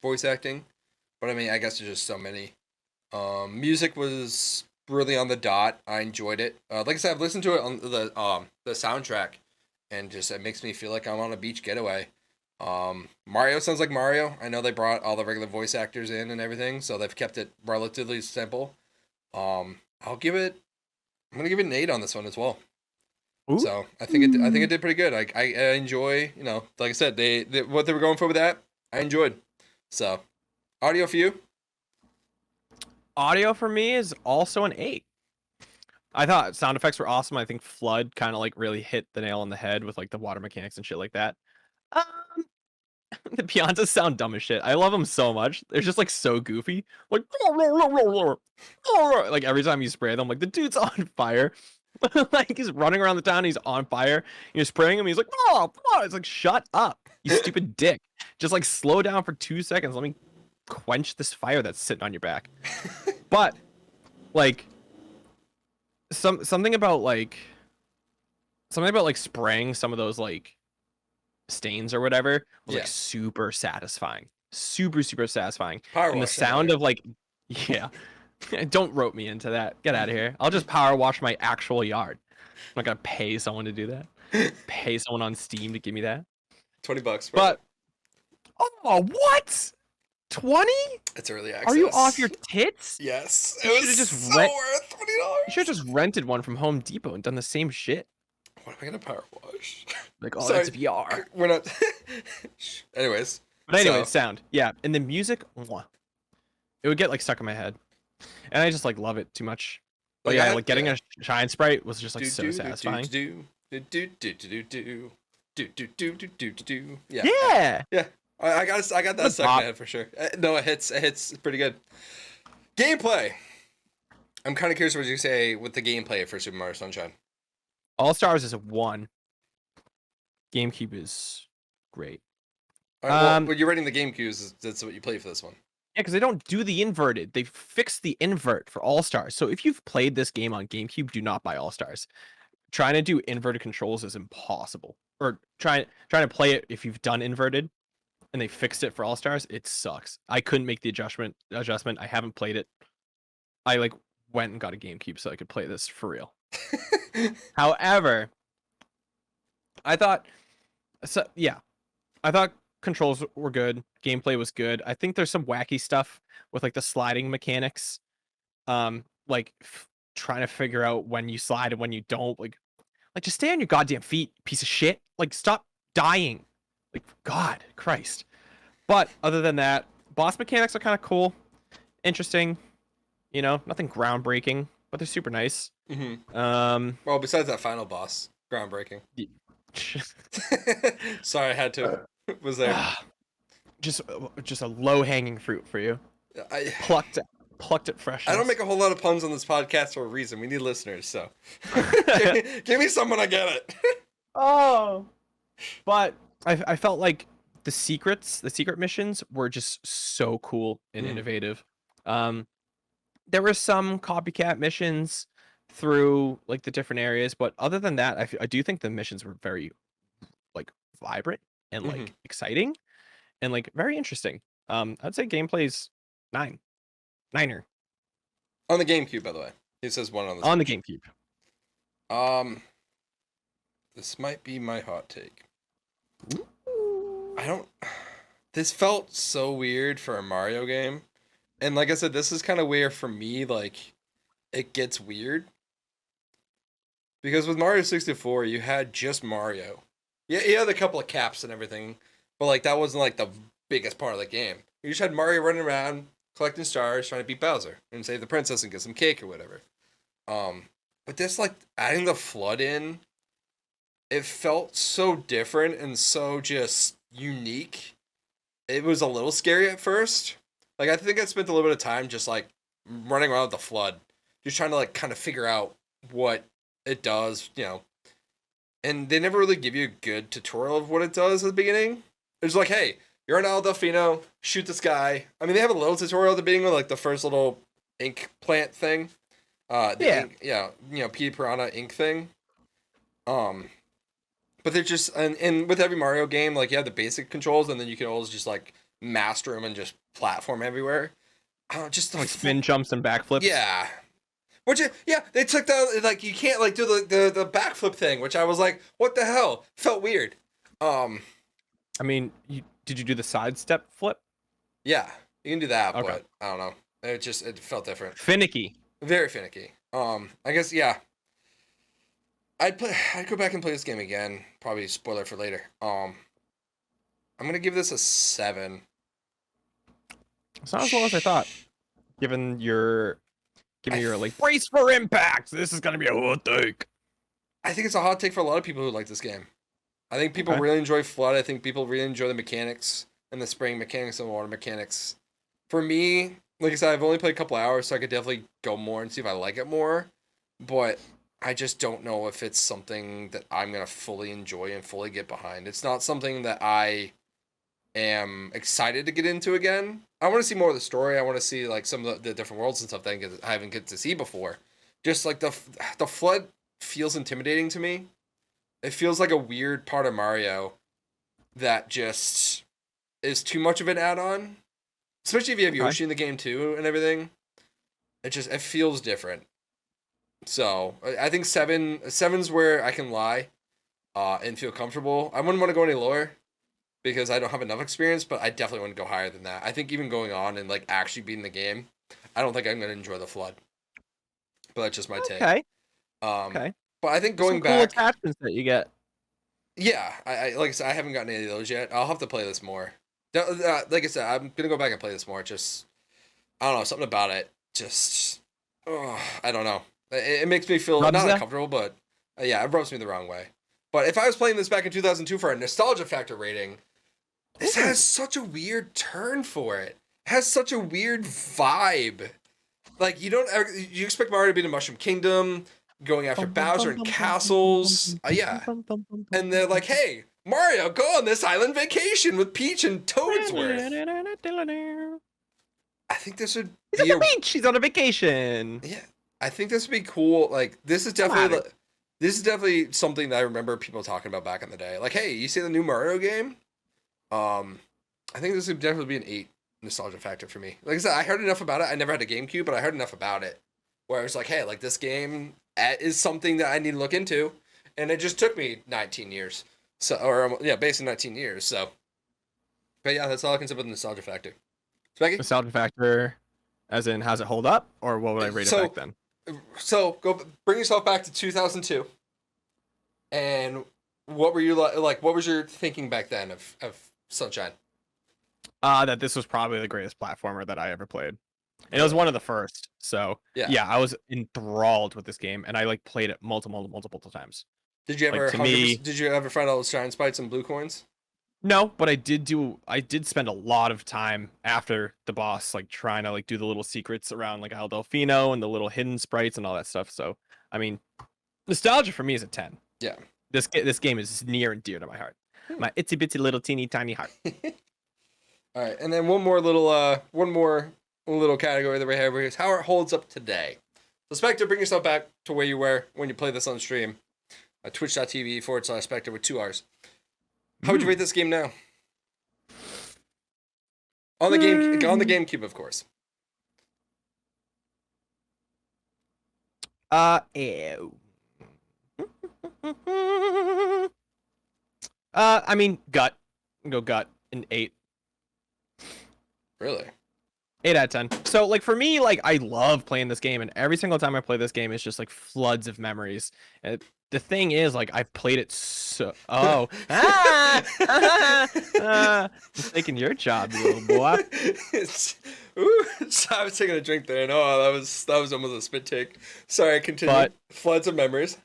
voice acting, but I mean, I guess there's just so many. Music was really on the dot. I enjoyed it. Like I said, I've listened to it on the soundtrack, and just it makes me feel like I'm on a beach getaway. Mario sounds like Mario. I know they brought all the regular voice actors in and everything, so they've kept it relatively simple. I'll give it. I'm gonna give it an 8 on this one as well. Ooh. So I think it did pretty good. I enjoy, like I said, they what they were going for with that, I enjoyed. So, audio for you? Audio for me is also an 8. I thought sound effects were awesome. I think Flood kind of like really hit the nail on the head with like the water mechanics and shit like that. Um, the Piantas sound dumb as shit. I love them so much. They're just like so goofy. Like, like every time you spray them, like the dude's on fire. Like he's running around the town, he's on fire. You're spraying him, he's like, oh, it's like, shut up, you stupid dick. Just like slow down for 2 seconds. Let me quench this fire that's sitting on your back. But like something about like spraying some of those like stains or whatever was like super satisfying. Super satisfying. Power and the wash sound of like, yeah. Don't rope me into that. Get out of here. I'll just power wash my actual yard. I'm not gonna pay someone to do that. Pay someone on Steam to give me that. $20. But oh, what? 20? It's early access. Are you off your tits? Yes. You It was just so worth $20. You should have just rented one from Home Depot and done the same shit. What am I gonna power wash? Like, oh, Sorry, that's VR. We're not. Anyways. But anyway, sound. Yeah, and the music, mwah, it would get like stuck in my head. And I just like love it too much. But yeah, like getting a shine sprite was just like so satisfying. Yeah. Yeah. I got that stuck in my head for sure. No, it hits pretty good. Gameplay. I'm kind of curious what you say with the gameplay for Super Mario Sunshine. All Stars is a 1. GameCube is great. All right, well, you're rating the GameCube. That's what you play for this one. Yeah, because they don't do the inverted. They fixed the invert for All Stars. So if you've played this game on GameCube, do not buy All Stars. Trying to do inverted controls is impossible. Or trying to play it if you've done inverted and they fixed it for All Stars, it sucks. I couldn't make the adjustment. I haven't played it. I like went and got a GameCube so I could play this for real. However, I thought controls were good. Gameplay was good. I think there's some wacky stuff with like the sliding mechanics. Like trying to figure out when you slide and when you don't. Like just stay on your goddamn feet, piece of shit. Like stop dying. Like God Christ. But other than that, boss mechanics are kind of cool, interesting. Nothing groundbreaking, but they're super nice. Mm-hmm. Well, besides that final boss, groundbreaking. Sorry, I had to. Was there just a low-hanging fruit for you? I plucked it fresh. I don't make a whole lot of puns on this podcast for a reason. We need listeners, so give me someone. I get it. Oh, but I felt like the secret missions were just so cool and innovative. There were some copycat missions through like the different areas, but other than that, I do think the missions were very like vibrant and like exciting and like very interesting. I'd say gameplay's 9. 9er. On the GameCube, by the way. He says 1 on the On the GameCube. This might be my hot take. This felt so weird for a Mario game. And like I said, this is kind of where for me, like, it gets weird. Because with Mario 64, you had just Mario. Yeah, you had a couple of caps and everything, but like that wasn't like the biggest part of the game. You just had Mario running around collecting stars, trying to beat Bowser and save the princess and get some cake or whatever. But this like adding the flood in, it felt so different and so just unique. It was a little scary at first. Like I think I spent a little bit of time just like running around with the flood, just trying to like kind of figure out what it does, And they never really give you a good tutorial of what it does at the beginning. It's like, hey, you're in Isle Delfino, shoot this guy. I mean, they have a little tutorial at the beginning with like the first little ink plant thing. The Yeah. ink, yeah, P Piranha ink thing. Um, but they're just and with every Mario game, like you have the basic controls, and then you can always just like master them and just platform everywhere. Just the Like spin jumps and backflips. yeah. Which yeah, they took the like you can't like do the backflip thing, which I was like, what the hell? Felt weird. Um, I mean, did you do the sidestep flip? yeah, you can do that, Okay. but I don't know. It felt different. Finicky. Very finicky. I guess yeah. I'd go back and play this game again. Probably spoiler for later. I'm gonna give this a 7. It's not as low as I thought. Given your I, like brace for impact. This is gonna be a hot take. I think it's a hot take for a lot of people who like this game. I think people Okay. really enjoy Flood. I think people really enjoy the mechanics and the spraying mechanics and the water mechanics. For me, like I said, I've only played a couple hours, so I could definitely go more and see if I like it more. But I just don't know if it's something that I'm gonna fully enjoy and fully get behind. It's not something that I am excited to get into again. I want to see more of the story. I want to see like some of the different worlds and stuff that I haven't get to see before. Just like the flood feels intimidating to me. It feels like a weird part of Mario that just is too much of an add-on. Especially if you have Okay. Yoshi in the game too and everything. It feels different. So I think seven's where I can lie, and feel comfortable. I wouldn't want to go any lower because I don't have enough experience, but I definitely wouldn't go higher than that. I think even going on and like actually beating the game, I don't think I'm gonna enjoy the flood. But that's just my take. Okay. Um, Okay. but I think Some going cool back, attachments that you get. yeah, I like I said, I haven't gotten any of those yet. I'll have to play this more. Like I said, I'm gonna go back and play this more. Just I don't know, something about it. Just I don't know. It makes me feel Rubs not ya? uncomfortable, but yeah, it rubs me the wrong way. But if I was playing this back in 2002 for a nostalgia factor rating, this has such a weird turn for it. It has such a weird vibe. Like you expect Mario to be in the Mushroom Kingdom, going after Bowser and castles. Yeah, and they're like, "Hey, Mario, go on this island vacation with Peach and Toadsworth." I think this would He's at be the a beach. He's on a vacation. yeah. I think this would be cool. Like Dramatic. this is definitely something that I remember people talking about back in the day. Like, hey, you see the new Mario game? I think this would definitely be an 8 nostalgia factor for me. Like I said, I heard enough about it. I never had a GameCube, but I heard enough about it where I was like, hey, like this game is something that I need to look into, and it just took me 19 years. So, or yeah, basically 19 years. So, but yeah, that's all I can say about the nostalgia factor. Specky? Nostalgia factor, as in, how's it hold up, or what would I rate it So, back then? so go bring yourself back to 2002, and what were you like? What was your thinking back then of Sunshine? That this was probably the greatest platformer that I ever played. And it was one of the first. So Yeah. yeah, I was enthralled with this game, and I like played it multiple times. Did you ever Like, to me, did you ever find all those shine spites and blue coins? no, but I did spend a lot of time after the boss, like trying to like do the little secrets around like Isle Delfino and the little hidden sprites and all that stuff. So I mean, nostalgia for me is a 10. Yeah. This game is near and dear to my heart. My itsy bitsy little teeny tiny heart. All right, and then one more little category that we have here is how it holds up today. So Spectre, bring yourself back to where you were when you played this on stream. Twitch.tv/Spectre with 2 R's. How would you rate this game now? On the GameCube, of course. Ew. I mean, gut. Go gut. An 8. Really? 8 out of 10. So, like, for me, like, I love playing this game, and every single time I play this game, it's just, like, floods of memories. And the thing is, like, I've played it so... Oh. Taking your job, you little boy. Ooh, I was taking a drink there, and that was almost a spit take. Sorry, continue. But- Floods of memories.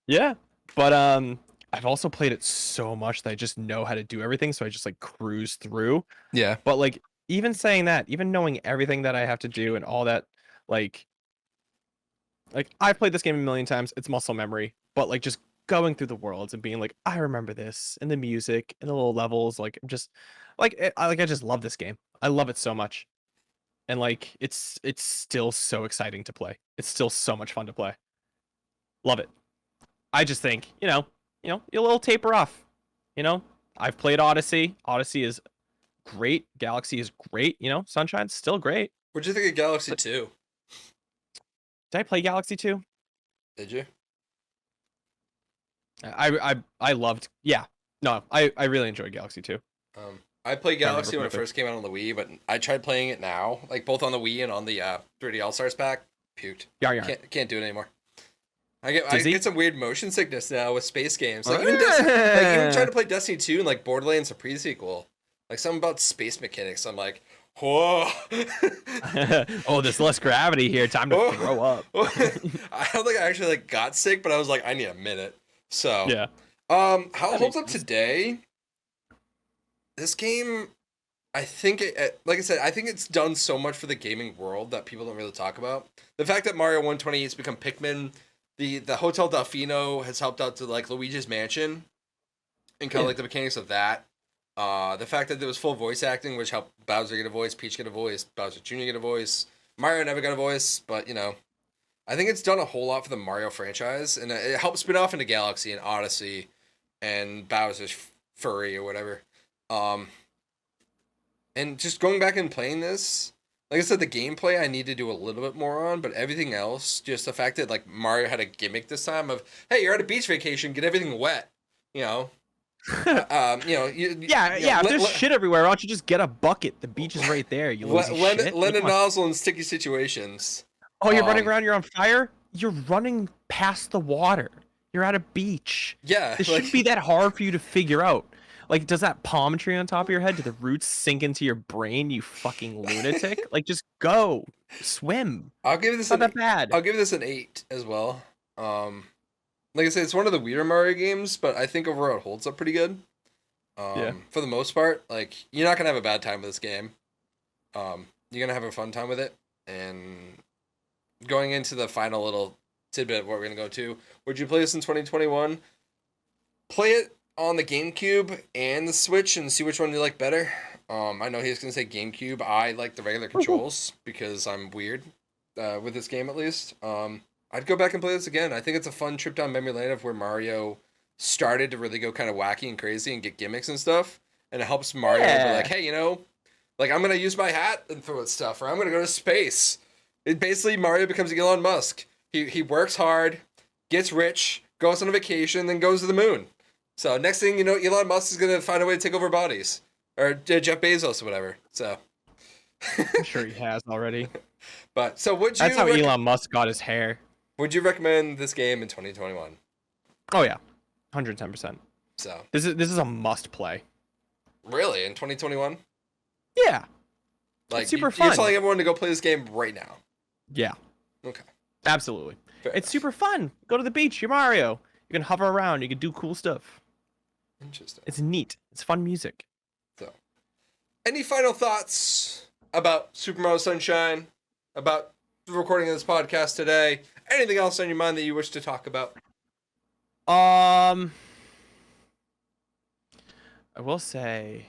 Yeah. But, I've also played it so much that I just know how to do everything, so I just, like, cruise through. Yeah. But, like, even saying that, even knowing everything that I have to do and all that, like I've played this game a million times. It's muscle memory, but like just going through the worlds and being like, I remember this and the music and the little levels. Like I'm just like I just love this game. I love it so much. and like it's still so exciting to play. It's still so much fun to play. Love it. I just think, you a little taper off. You know, I've played Odyssey. Odyssey is great. Galaxy is great. Sunshine's still great. What'd you think of Galaxy But 2? did I play Galaxy 2? Did you? I loved. Yeah. No, I really enjoyed Galaxy 2. I played I remember Galaxy when it correctly. first came out on the Wii, but I tried playing it now, like both on the Wii and on the 3D All Stars pack. Puked. Yar yar. Can't do it anymore. I get Dizzy? some weird motion sickness now with space games. Like even trying to play Destiny 2 and like Borderlands, a pre-sequel. Like something about space mechanics. I'm like, whoa. Oh, there's less gravity here. Time to throw up. I don't think I actually like got sick, but I was like, I need a minute. So Yeah. how it holds up today? This game, I think like I said, I think it's done so much for the gaming world that people don't really talk about. The fact that Mario 128 has become Pikmin, the Hotel Delfino has helped out to like Luigi's Mansion, and kind of like the mechanics of that. The fact that there was full voice acting, which helped Bowser get a voice, Peach get a voice, Bowser Jr. get a voice. Mario never got a voice, but I think it's done a whole lot for the Mario franchise, and it helped spin off into Galaxy and Odyssey, and Bowser's Furry or whatever. And just going back and playing this, like I said, the gameplay I need to do a little bit more on, but everything else, just the fact that like Mario had a gimmick this time of, hey, you're at a beach vacation, get everything wet, Yeah. If If there's shit everywhere, why don't you just get a bucket? The beach is right there. You lazy shit. lend a Like, come on. nozzle in sticky situations. Oh, you're running around. You're on fire. You're running past the water. You're at a beach. Yeah, This like, shouldn't be that hard for you to figure out. Like, does that palm tree on top of your head? Do the roots sink into your brain? You fucking lunatic! Like, just go swim. I'll give this It's not that bad. I'll give this an 8 as well. Like I said, it's one of the weirder Mario games, but I think overall it holds up pretty good. Yeah. For the most part, like you're not gonna have a bad time with this game. You're gonna have a fun time with it. And going into the final little tidbit of what we're gonna go to, would you play this in 2021? Play it on the GameCube and the Switch and see which one you like better. I know he's gonna say GameCube. I like the regular controls because I'm weird with this game at least. I'd go back and play this again. I think it's a fun trip down memory lane of where Mario started to really go kind of wacky and crazy and get gimmicks and stuff. And it helps Mario be like, hey, like I'm gonna use my hat and throw at stuff, or I'm gonna go to space. It basically Mario becomes Elon Musk. He works hard, gets rich, goes on a vacation, then goes to the moon. So next thing you know, Elon Musk is gonna find a way to take over bodies, or Jeff Bezos or whatever. So I'm sure he has already. But so would you? That's how Elon Musk got his hair. Would you recommend this game in 2021? Oh yeah, 110%. So This is a must play. really in 2021? Yeah. Like It's super you're fun. telling everyone to go play this game right now. Yeah. Okay. Absolutely. Fair It's super fun. Go to the beach. You're Mario. You can hover around. You can do cool stuff. Interesting. It's neat. It's fun music. So, any final thoughts about Super Mario Sunshine? About the recording of this podcast today? Anything else on your mind that you wish to talk about? I will say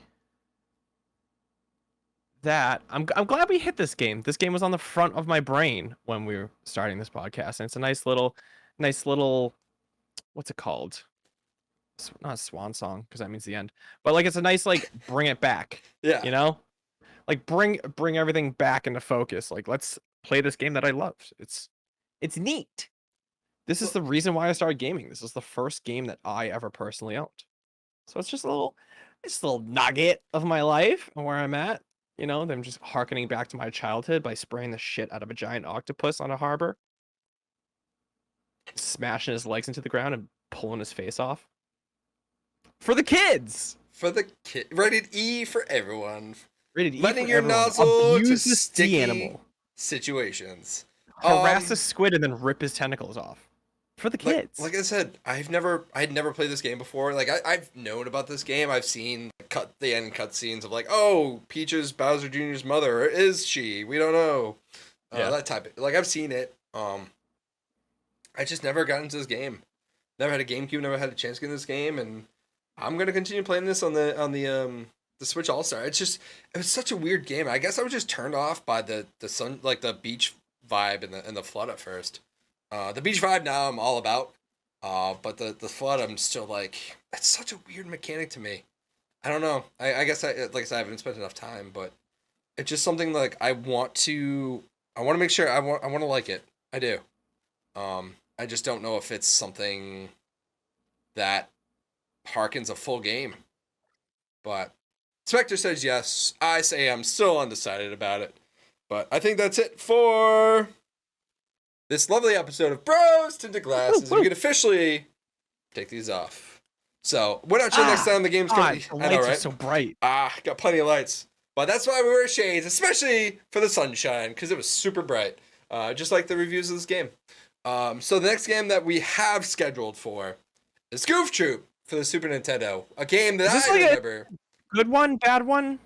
that I'm glad we hit this game. This game was on the front of my brain when we were starting this podcast, and it's a nice little, what's it called? Not a swan song because that means the end, but like it's a nice like bring it back. Yeah. Like bring everything back into focus. Like let's play this game that I loved. It's neat. This is the reason why I started gaming. This is the first game that I ever personally owned. So it's just a little nugget of my life and where I'm at. Them just harkening back to my childhood by spraying the shit out of a giant octopus on a harbor, smashing his legs into the ground and pulling his face off. For the kids. For the kid, rated E for everyone. Rated E Letting for your everyone. nozzle Abuse to this sticky sea animal. situations. Harass a squid and then rip his tentacles off. For the kids. Like I said, I'd never played this game before. Like I've known about this game. I've seen the end cutscenes of like, oh, Peach's Bowser Jr.'s mother, or is she? We don't know. That type of, like I've seen it. I just never got into this game. Never had a GameCube. Never had a chance to get in this game, and I'm gonna continue playing this on the the Switch All-Star. It was such a weird game. I guess I was just turned off by the sun, like the beach vibe and the flood at first. The beach vibe now I'm all about. But the flood I'm still like, it's such a weird mechanic to me. I don't know. I guess like I said, I haven't spent enough time, but it's just something like I want to make sure I want to like it. I do. I just don't know if it's something that harkens a full game. But Spectre says yes. I say I'm still undecided about it. But I think that's it for this lovely episode of Bros Tinted Glasses. We can officially take these off. So we're not sure next time the game's coming. The lights are so bright. Got plenty of lights. But that's why we wear shades, especially for the sunshine, because it was super bright. Just like the reviews of this game. So the next game that we have scheduled for is Goof Troop for the Super Nintendo. A game that I remember. Good one, bad one?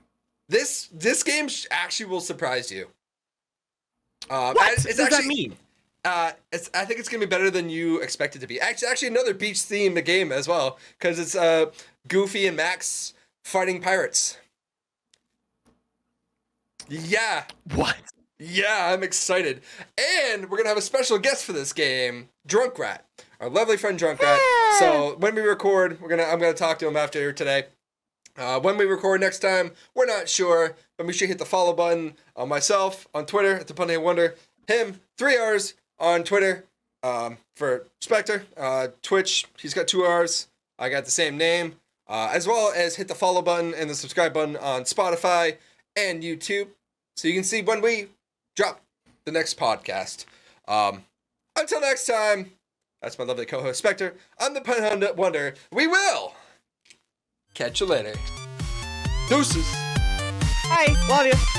This game actually will surprise you. What does that mean? I think it's gonna be better than you expect it to be. Actually, another beach themed game as well, because it's Goofy and Max fighting pirates. Yeah. What? Yeah, I'm excited. And we're gonna have a special guest for this game, Drunk Rat, our lovely friend Drunk Rat. So when we record, I'm gonna talk to him after today. When we record next time, we're not sure, but make sure you hit the follow button on myself on Twitter at the Punny Wonder. Him 3 R's on Twitter for Spectre. Twitch, he's got 2 R's. I got the same name. As well as hit the follow button and the subscribe button on Spotify and YouTube, so you can see when we drop the next podcast. Until next time, that's my lovely co-host Spectre. I'm the Punny Wonder. We will catch you later. Deuces. Hi, love you.